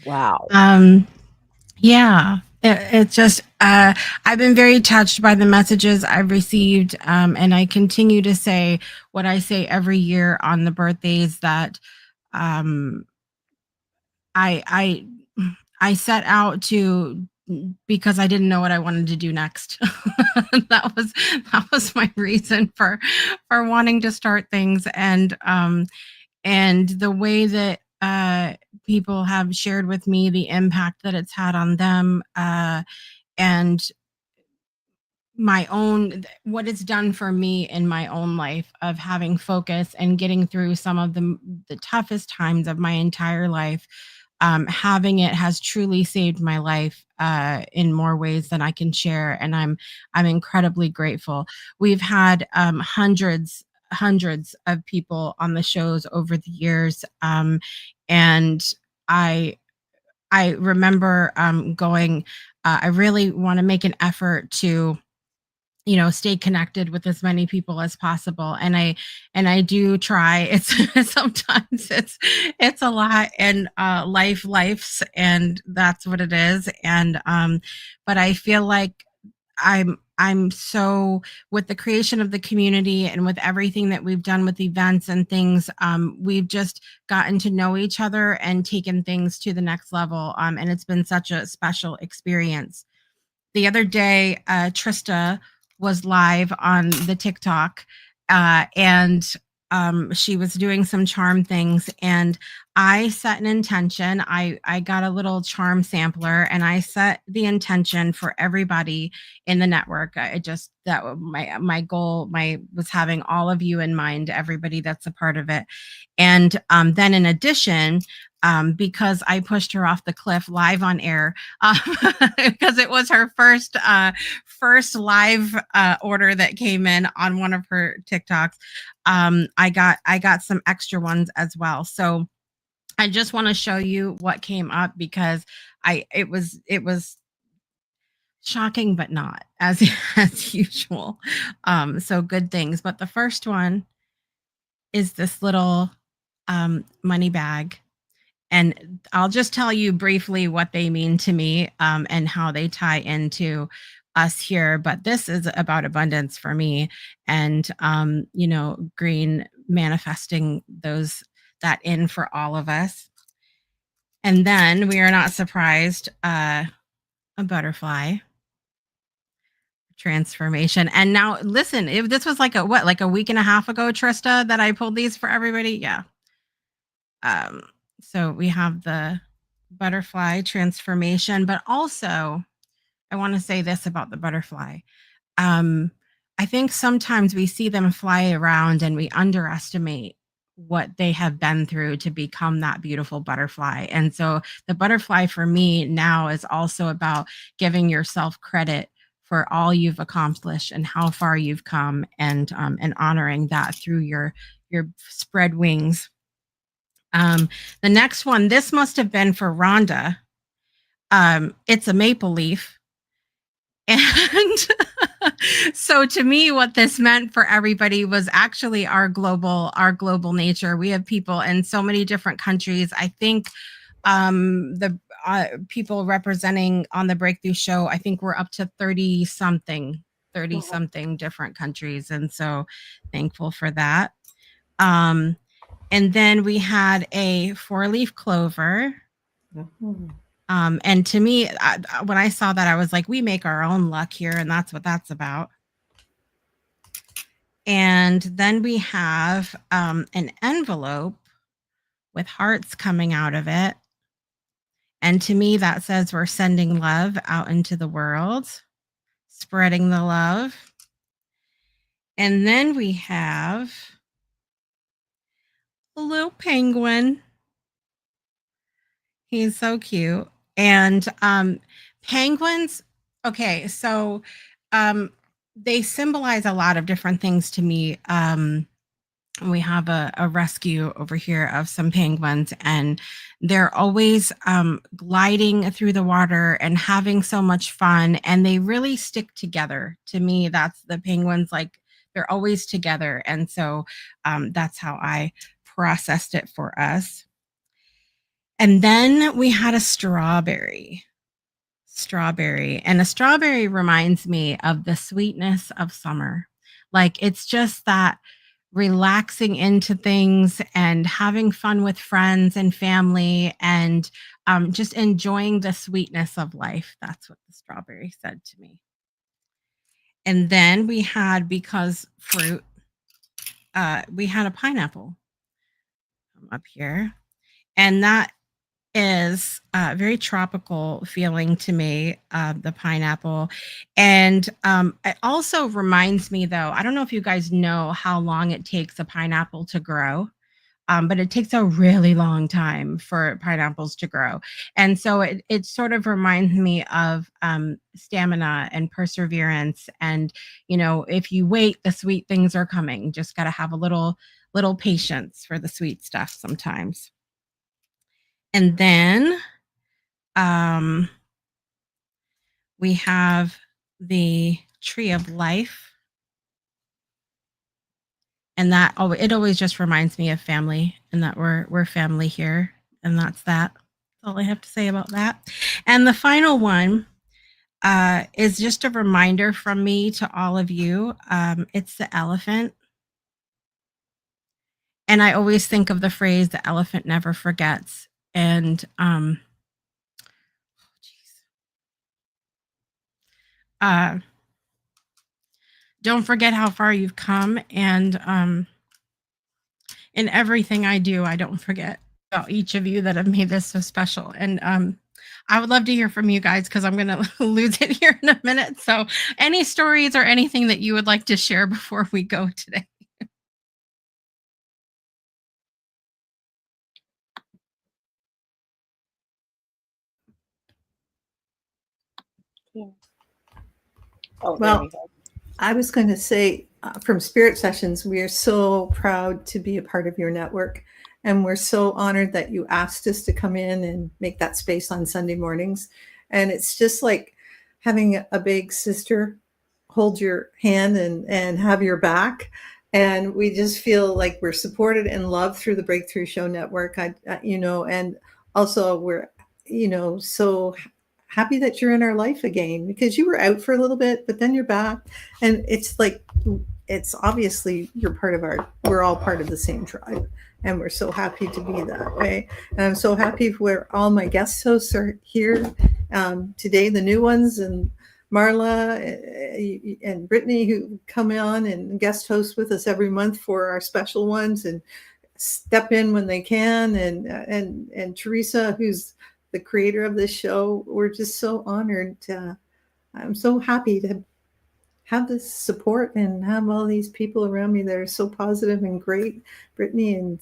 Wow. Yeah, it's just I've been very touched by the messages I've received, and I continue to say what I say every year on the birthdays, that I set out to, because I didn't know what I wanted to do next. that was my reason for wanting to start things, and the way that people have shared with me the impact that it's had on them, and what it's done for me in my own life of having focus and getting through some of the toughest times of my entire life. Having it has truly saved my life in more ways than I can share, and I'm incredibly grateful. We've had hundreds of people on the shows over the years, and I remember going. I really want to make an effort to stay connected with as many people as possible, and I do try. It's sometimes it's a lot, and life's, and that's what it is. And but I feel like I'm so, with the creation of the community and with everything that we've done with events and things, we've just gotten to know each other and taken things to the next level, and it's been such a special experience. The other day, Trista was live on the TikTok, and she was doing some charm things, and I set an intention. I got a little charm sampler, and I set the intention for everybody in the network. My goal was having all of you in mind, everybody that's a part of it. And then in addition, because I pushed her off the cliff live on air, because it was her first live order that came in on one of her TikToks. I got some extra ones as well. So I just want to show you what came up, because it was shocking, but not as usual. So good things. But the first one is this little money bag. And I'll just tell you briefly what they mean to me, and how they tie into us here, but this is about abundance for me, and green manifesting that in for all of us. And then we are not surprised, a butterfly transformation. And now listen, if this was like a week and a half ago, Trista, that I pulled these for everybody. Yeah. So we have the butterfly transformation, but also I want to say this about the butterfly. I think sometimes we see them fly around and we underestimate what they have been through to become that beautiful butterfly. And so the butterfly for me now is also about giving yourself credit for all you've accomplished and how far you've come, and honoring that through your spread wings. The next one, this must have been for Rhonda. It's a maple leaf. And so to me, what this meant for everybody was actually our global nature. We have people in so many different countries. I think the people representing on the Breakthrough Show, I think we're up to 30 something different countries. And so thankful for that. And then we had a 4-leaf clover. And to me, when I saw that, I was like, we make our own luck here, and that's what that's about. And then we have an envelope with hearts coming out of it. And to me, that says we're sending love out into the world, spreading the love. And then we have a little penguin. He's so cute. And penguins, okay, so they symbolize a lot of different things to me. We have a rescue over here of some penguins, and they're always gliding through the water and having so much fun, and they really stick together. To me, that's the penguins, like they're always together. And so that's how I processed it for us. And then we had a strawberry. And a strawberry reminds me of the sweetness of summer. Like it's just that relaxing into things and having fun with friends and family, and just enjoying the sweetness of life. That's what the strawberry said to me. And then we had, because fruit, we had a pineapple up here. And that is very tropical feeling to me, the pineapple. And it also reminds me, though, I don't know if you guys know how long it takes a pineapple to grow, but it takes a really long time for pineapples to grow. And so it sort of reminds me of stamina and perseverance. And, if you wait, the sweet things are coming. Just got to have a little patience for the sweet stuff sometimes. And then we have the tree of life. And that it always just reminds me of family, and that we're family here. And that's that. That's all I have to say about that. And the final one is just a reminder from me to all of you. It's the elephant. And I always think of the phrase, the elephant never forgets. And don't forget how far you've come. And in everything I do, I don't forget about each of you that have made this so special. And I would love to hear from you guys, because I'm going to lose it here in a minute. So any stories or anything that you would like to share before we go today? Yeah. Oh, Well, there we go. I was going to say, from Spirit Sessions, we are so proud to be a part of your network. And we're so honored that you asked us to come in and make that space on Sunday mornings. And it's just like having a big sister hold your hand and have your back. And we just feel like we're supported and loved through the Breakthrough Show Network. And also we're, so happy that you're in our life again, because you were out for a little bit, but then you're back. And it's like, it's obviously we're all part of the same tribe. And we're so happy to be that way. And I'm so happy where all my guest hosts are here today, the new ones, and Marla and Brittany, who come on and guest host with us every month for our special ones and step in when they can. And Teresa, who's the creator of this show. We're just so honored. I'm so happy to have this support and have all these people around me that are so positive and great. Brittany and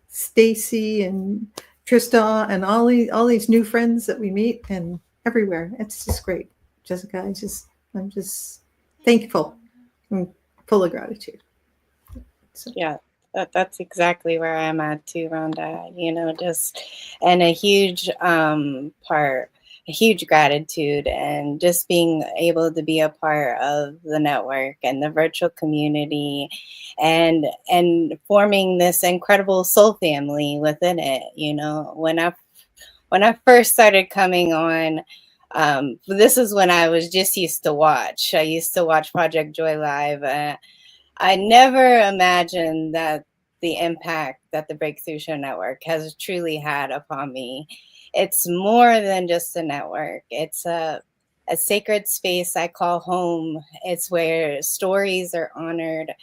Stacy and Trista and all these new friends that we meet and everywhere. It's just great. Jessica, I'm just thankful and full of gratitude. So. Yeah, that's exactly where I'm at too, Rhonda. You know, just and a huge part, a huge gratitude, and just being able to be a part of the network and the virtual community, and forming this incredible soul family within it. You know, when I first started coming on. This is when I was just used to watch. I used to watch Project Joy Live. I never imagined that the impact that the Breakthrough Show Network has truly had upon me. It's more than just a network. It's a sacred space I call home. It's where stories are honored,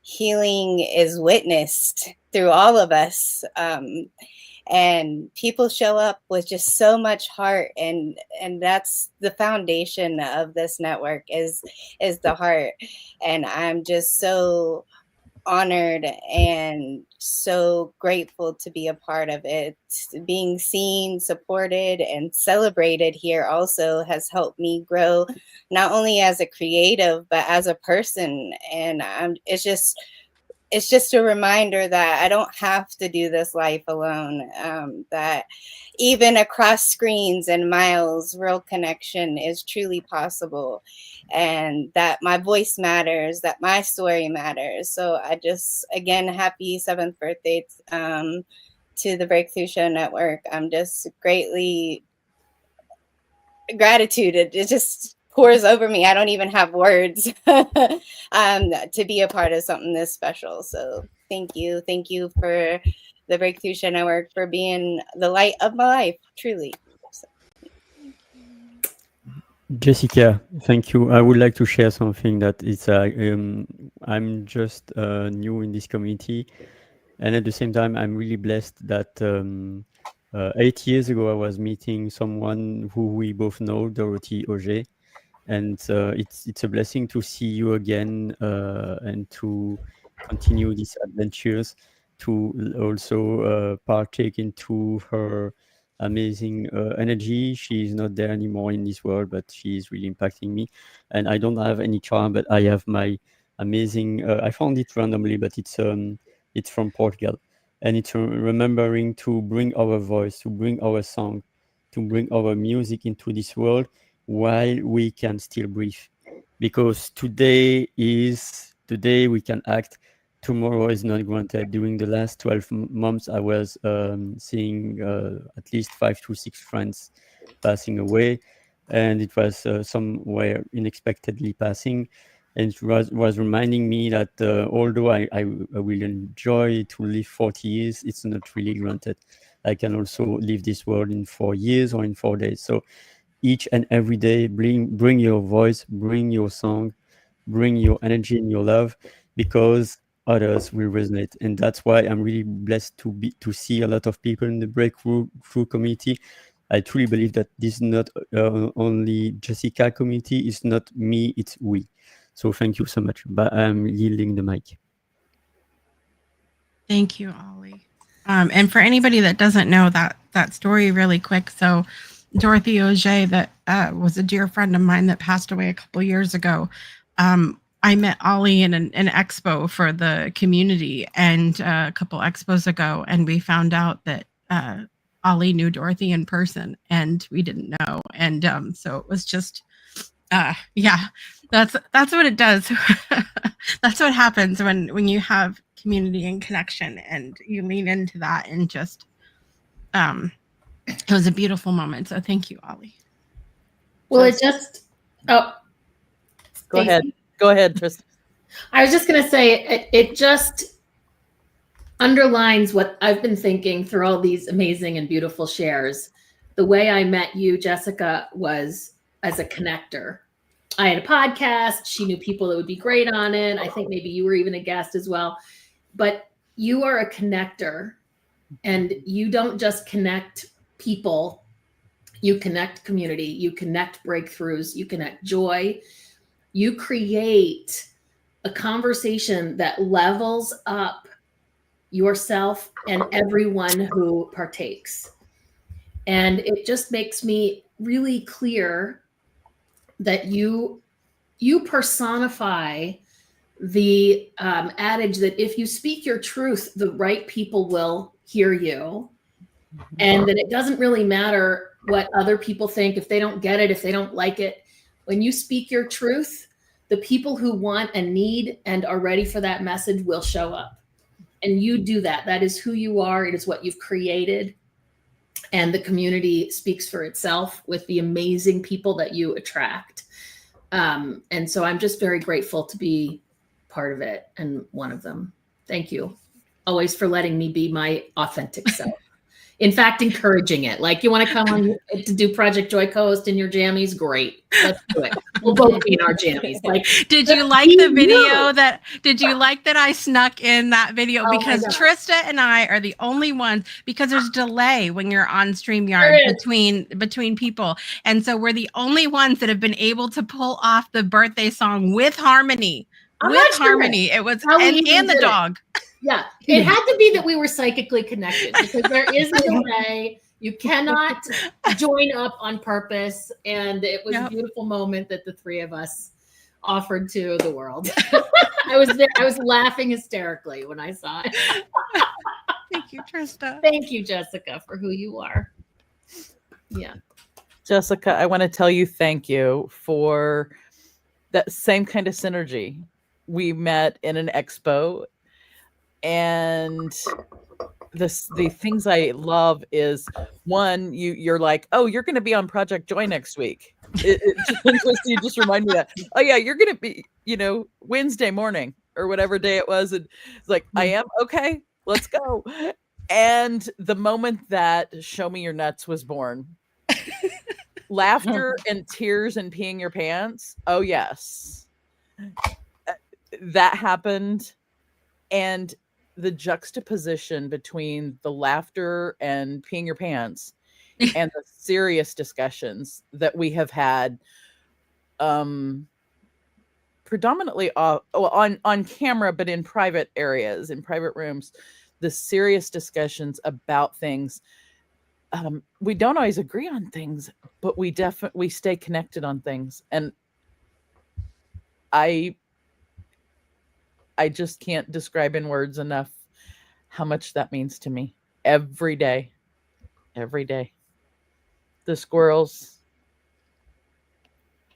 healing is witnessed through all of us. And people show up with just so much heart, and that's the foundation of this network is the heart. And I'm just so honored and so grateful to be a part of it. Being seen, supported, and celebrated here also has helped me grow, not only as a creative but as a person. And it's just a reminder that I don't have to do this life alone, that even across screens and miles, real connection is truly possible, and that my voice matters, that my story matters. So I just, again, happy 7th birthday to the Breakthrough Show Network. I'm just greatly gratitude. It just pours over me. I don't even have words to be a part of something this special. So thank you for the Breakthrough Show Network for being the light of my life, truly. So, Jessica, thank you. I would like to share something that is I'm just new in this community, and at the same time I'm really blessed that 8 years ago I was meeting someone who we both know, Dorothy Auger, and it's a blessing to see you again and to continue these adventures, to also partake into her amazing energy. She's not there anymore in this world, but she's really impacting me. And I don't have any charm, but I have my amazing I found it randomly, but it's from Portugal, and it's remembering to bring our voice, to bring our song, to bring our music into this world while we can still breathe, because today we can act, tomorrow is not granted. During the last 12 months I was seeing at least 5 to 6 friends passing away, and it was somewhere unexpectedly passing, and it was reminding me that although I will enjoy to live 40 years, it's not really granted. I can also leave this world in 4 years or in 4 days. So each and every day, bring your voice, bring your song, bring your energy and your love, because others will resonate. And that's why I'm really blessed to see a lot of people in the Breakthrough community. I truly believe that this is not only Jessica community, it's not me, it's we. So thank you so much. But I'm yielding the mic. Thank you, Ollie. And for anybody that doesn't know that story really quick, so Dorothy Auger, that was a dear friend of mine that passed away a couple years ago. I met Ollie in an expo for the community, and a couple expos ago, and we found out that Ollie knew Dorothy in person, and we didn't know. And so it was just, yeah, that's what it does. That's what happens when you have community and connection, and you lean into that, and just it was a beautiful moment. So thank you, Ollie. Well, it just, oh. Go ahead. Stacey? Go ahead, Tristan. I was just going to say, it just underlines what I've been thinking through all these amazing and beautiful shares. The way I met you, Jessica, was as a connector. I had a podcast. She knew people that would be great on it. I think maybe you were even a guest as well. But you are a connector, and you don't just connect people. You connect community. You connect breakthroughs. You connect joy. You create a conversation that levels up yourself and everyone who partakes. And it just makes me really clear that you personify the adage that if you speak your truth, the right people will hear you. And that it doesn't really matter what other people think, if they don't get it, if they don't like it. When you speak your truth, the people who want and need and are ready for that message will show up. And you do that. That is who you are. It is what you've created. And the community speaks for itself with the amazing people that you attract. And so I'm just very grateful to be part of it and one of them. Thank you always for letting me be my authentic self. In fact, encouraging it. Like, you want to come on to do Project Joy Co-host in your jammies? Great. Let's do it. We'll both be in our jammies. Like, did you like the video did you like that I snuck in that video? Oh, because Trista and I are the only ones, because there's delay when you're on StreamYard between people. And so we're the only ones that have been able to pull off the birthday song with harmony. Harmony. It was, and the dog. Yeah, it had to be that we were psychically connected, because there is a delay. You cannot join up on purpose. And it was a beautiful moment that the three of us offered to the world. I was there. I was laughing hysterically when I saw it. Thank you, Trista. Thank you, Jessica, for who you are. Yeah. Jessica, I want to tell you thank you for that same kind of synergy. We met in an expo. And the things I love is, one, you're like, oh, you're going to be on Project Joy next week. You just remind me that, oh yeah, you're going to be, Wednesday morning or whatever day it was. And it's like, I am, okay, let's go. And the moment that Show Me Your Nuts was born, laughter and tears and peeing your pants. Oh yes, that happened. And the juxtaposition between the laughter and peeing your pants and the serious discussions that we have had, predominantly on camera, but in private areas, in private rooms, the serious discussions about things. We don't always agree on things, but we stay connected on things. And I just can't describe in words enough how much that means to me every day. Every day. The squirrels.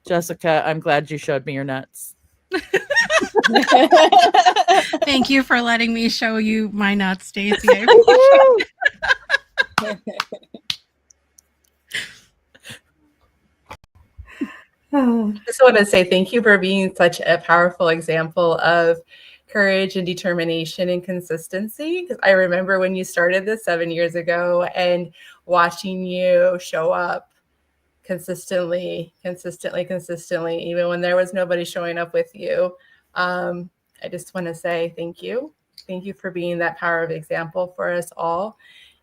Jessica, I'm glad you showed me your nuts. Thank you for letting me show you my nuts, Stacey. I just want to say thank you for being such a powerful example of courage and determination and consistency. Because I remember when you started this 7 years ago and watching you show up consistently, even when there was nobody showing up with you. I just want to say thank you. Thank you for being that power of example for us all.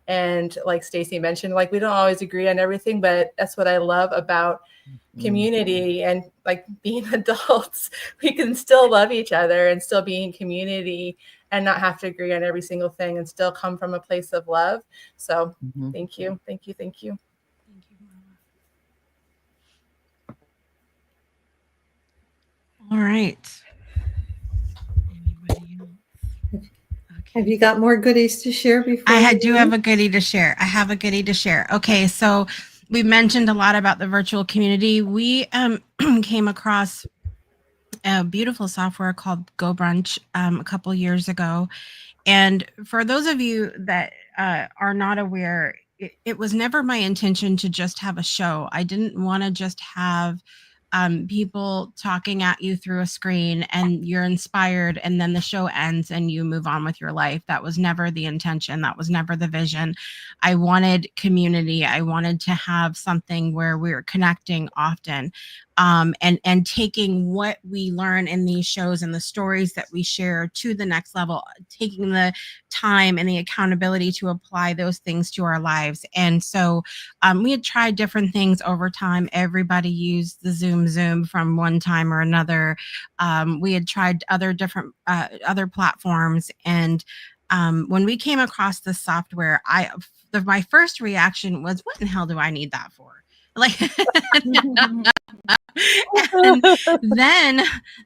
And like Stacey mentioned, like, we don't always agree on everything, but that's what I love about community and like being adults. We can still love each other and still be in community and not have to agree on every single thing and still come from a place of love. So thank you. Thank you. Thank you. All right. Have you got more goodies to share before? I do have a goodie to share. Okay, so we mentioned a lot about the virtual community. We came across a beautiful software called Go Brunch a couple years ago. And for those of you that are not aware, it was never my intention to just have a show. I didn't want to just have people talking at you through a screen and you're inspired and then the show ends and you move on with your life. That was never the intention. That was never the vision. I wanted community. I wanted to have something where we were connecting often, and taking what we learn in these shows and the stories that we share to the next level, taking the time and the accountability to apply those things to our lives. And so we had tried different things over time. Everybody used the Zoom from one time or another. We had tried other different other platforms, and when we came across this software, my first reaction was, "What in hell do I need that for?" Like, and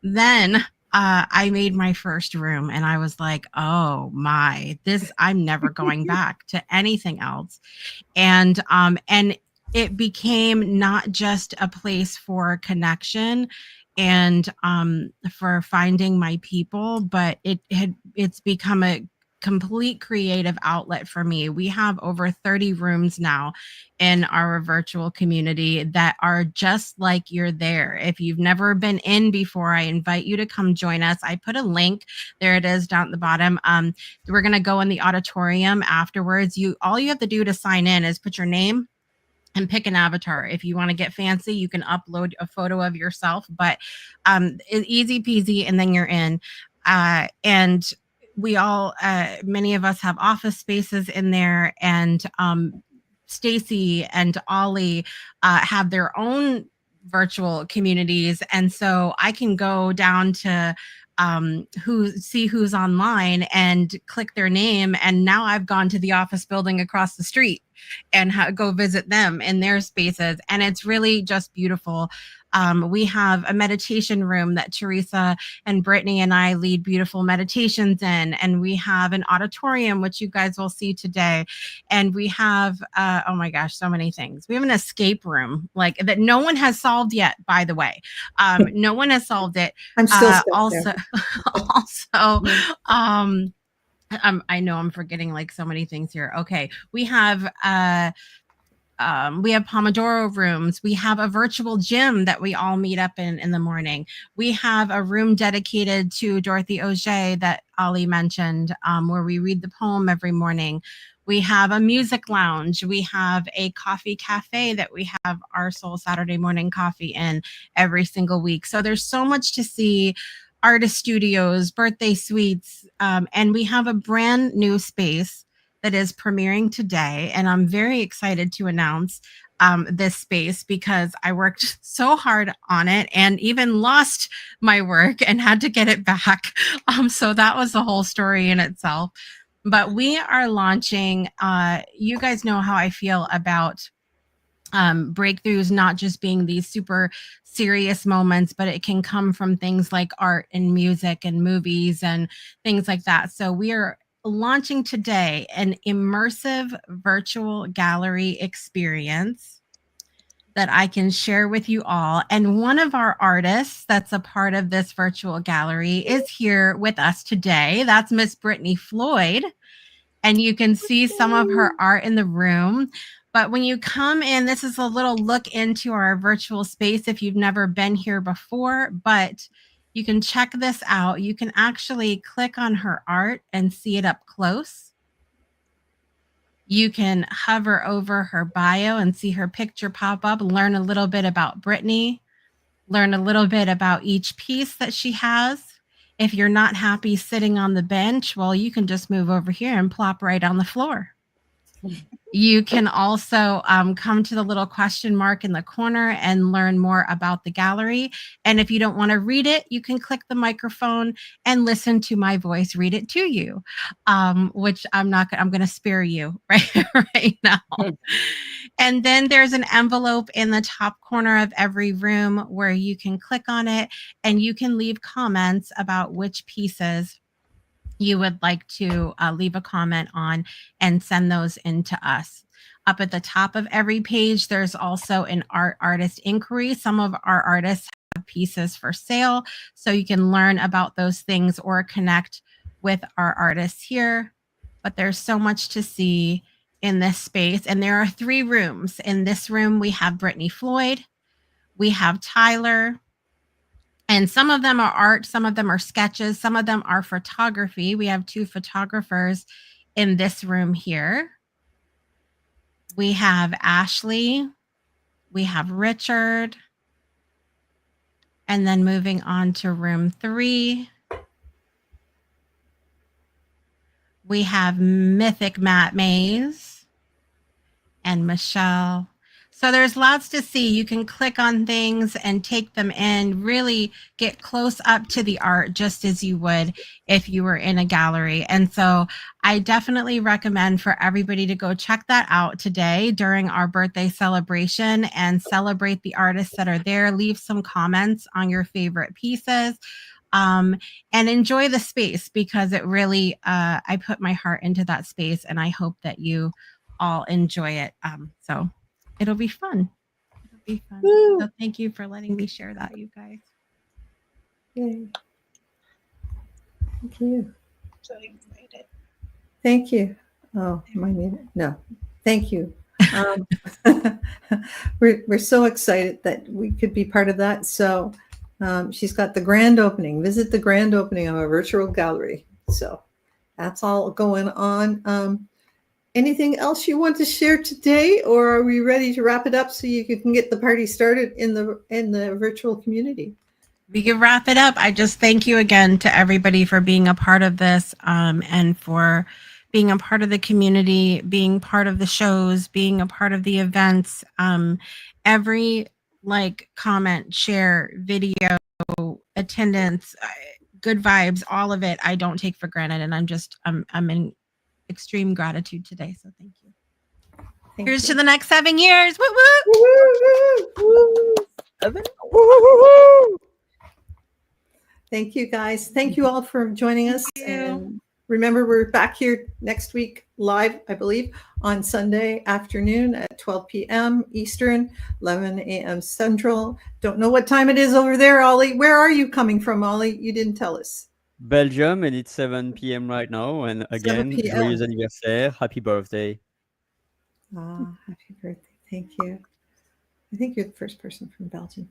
then I made my first room, and I was like, "Oh my, I'm never going back to anything else." And it became not just a place for connection and for finding my people, but it's become a complete creative outlet for me. We have over 30 rooms now in our virtual community that are just like you're there. If you've never been in before, I invite you to come join us. I put a link, there it is down at the bottom. We're going to go in the auditorium afterwards. All you have to do to sign in is put your name and pick an avatar. If you want to get fancy, you can upload a photo of yourself, but easy peasy, and then you're in. And we all, many of us have office spaces in there, and Stacy and Ollie have their own virtual communities. And so I can go down to see who's online and click their name. And now I've gone to the office building across the street and go visit them in their spaces. And it's really just beautiful. We have a meditation room that Teresa and Brittany and I lead beautiful meditations in. And we have an auditorium, which you guys will see today. And we have, oh my gosh, so many things. We have an escape room, like that no one has solved yet, by the way. No one has solved it. I'm still stuck also, there. I know I'm forgetting like so many things here. Okay. We have Pomodoro rooms. We have a virtual gym that we all meet up in the morning. We have a room dedicated to Dorothy Auger that Ali mentioned, where we read the poem every morning. We have a music lounge. We have a coffee cafe that we have our Soul Saturday morning coffee in every single week. So there's so much to see. Artist studios, birthday suites, and we have a brand new space that is premiering today. And I'm very excited to announce this space because I worked so hard on it and even lost my work and had to get it back. So that was the whole story in itself. But we are launching, you guys know how I feel about breakthroughs not just being these super serious moments, but it can come from things like art and music and movies and things like that. So we are launching today an immersive virtual gallery experience that I can share with you all. And one of our artists that's a part of this virtual gallery is here with us today. That's Miss Brittany Floyd. And you can see some of her art in the room. But when you come in, this is a little look into our virtual space if you've never been here before, but you can check this out. You can actually click on her art and see it up close. You can hover over her bio and see her picture pop up, learn a little bit about Brittany, learn a little bit about each piece that she has. If you're not happy sitting on the bench, well, you can just move over here and plop right on the floor. You can also come to the little question mark in the corner and learn more about the gallery. And if you don't want to read it, you can click the microphone and listen to my voice read it to you, which I'm going to spare you right now. And then there's an envelope in the top corner of every room where you can click on it and you can leave comments about which pieces you would like to leave a comment on and send those in to us. Up at the top of every page, there's also an artist inquiry. Some of our artists have pieces for sale, so you can learn about those things or connect with our artists here. But there's so much to see. in this space, and there are 3 rooms. In this room, we have Brittany Floyd, we have Tyler, and some of them are art, some of them are sketches, some of them are photography. We have 2 photographers in this room here. We have Ashley, we have Richard, and then moving on to room 3, we have Mythic Matt Mays and Michelle. So there's lots to see. You can click on things and take them in, really get close up to the art just as you would if you were in a gallery. And so I definitely recommend for everybody to go check that out today during our birthday celebration and celebrate the artists that are there. Leave some comments on your favorite pieces. And enjoy the space, because it really, I put my heart into that space, and I hope that you all enjoy it. So it'll be fun. It'll be fun. So thank you for letting me share that, you guys. Yay. Thank you. So excited. Thank you. Oh, am I muted? No. Thank you. We're so excited that we could be part of that. So she's got the grand opening. Visit the grand opening of a virtual gallery. So that's all going on. Anything else you want to share today, or are we ready to wrap it up so you can get the party started in the virtual community? We can wrap it up. I just thank you again to everybody for being a part of this, and for being a part of the community, being part of the shows, being a part of the events. Every like, comment, share, video, attendance, good vibes, all of it, I don't take for granted. And I'm in extreme gratitude today. So thank you. Here's to the next 7 years. Woo woo! Thank you, guys. Thank you all for joining us. And remember, we're back here next week live, I believe, on Sunday afternoon at 12 p.m. Eastern, 11 a.m. Central. Don't know what time it is over there, Ollie. Where are you coming from, Ollie? You didn't tell us. Belgium, and it's 7 p.m. right now. And again, 7 p.m. joyeux anniversaire, happy birthday. Happy birthday. Thank you. I think you're the first person from Belgium.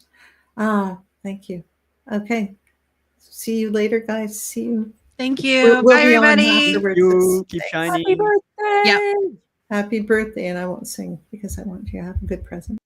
Thank you. Okay. See you later, guys. See you. Thank you. We'll Bye, be on everybody. afterwards. You keep Thanks. shining. Happy birthday. Yep. Happy birthday. And I won't sing because I want you to have a good present.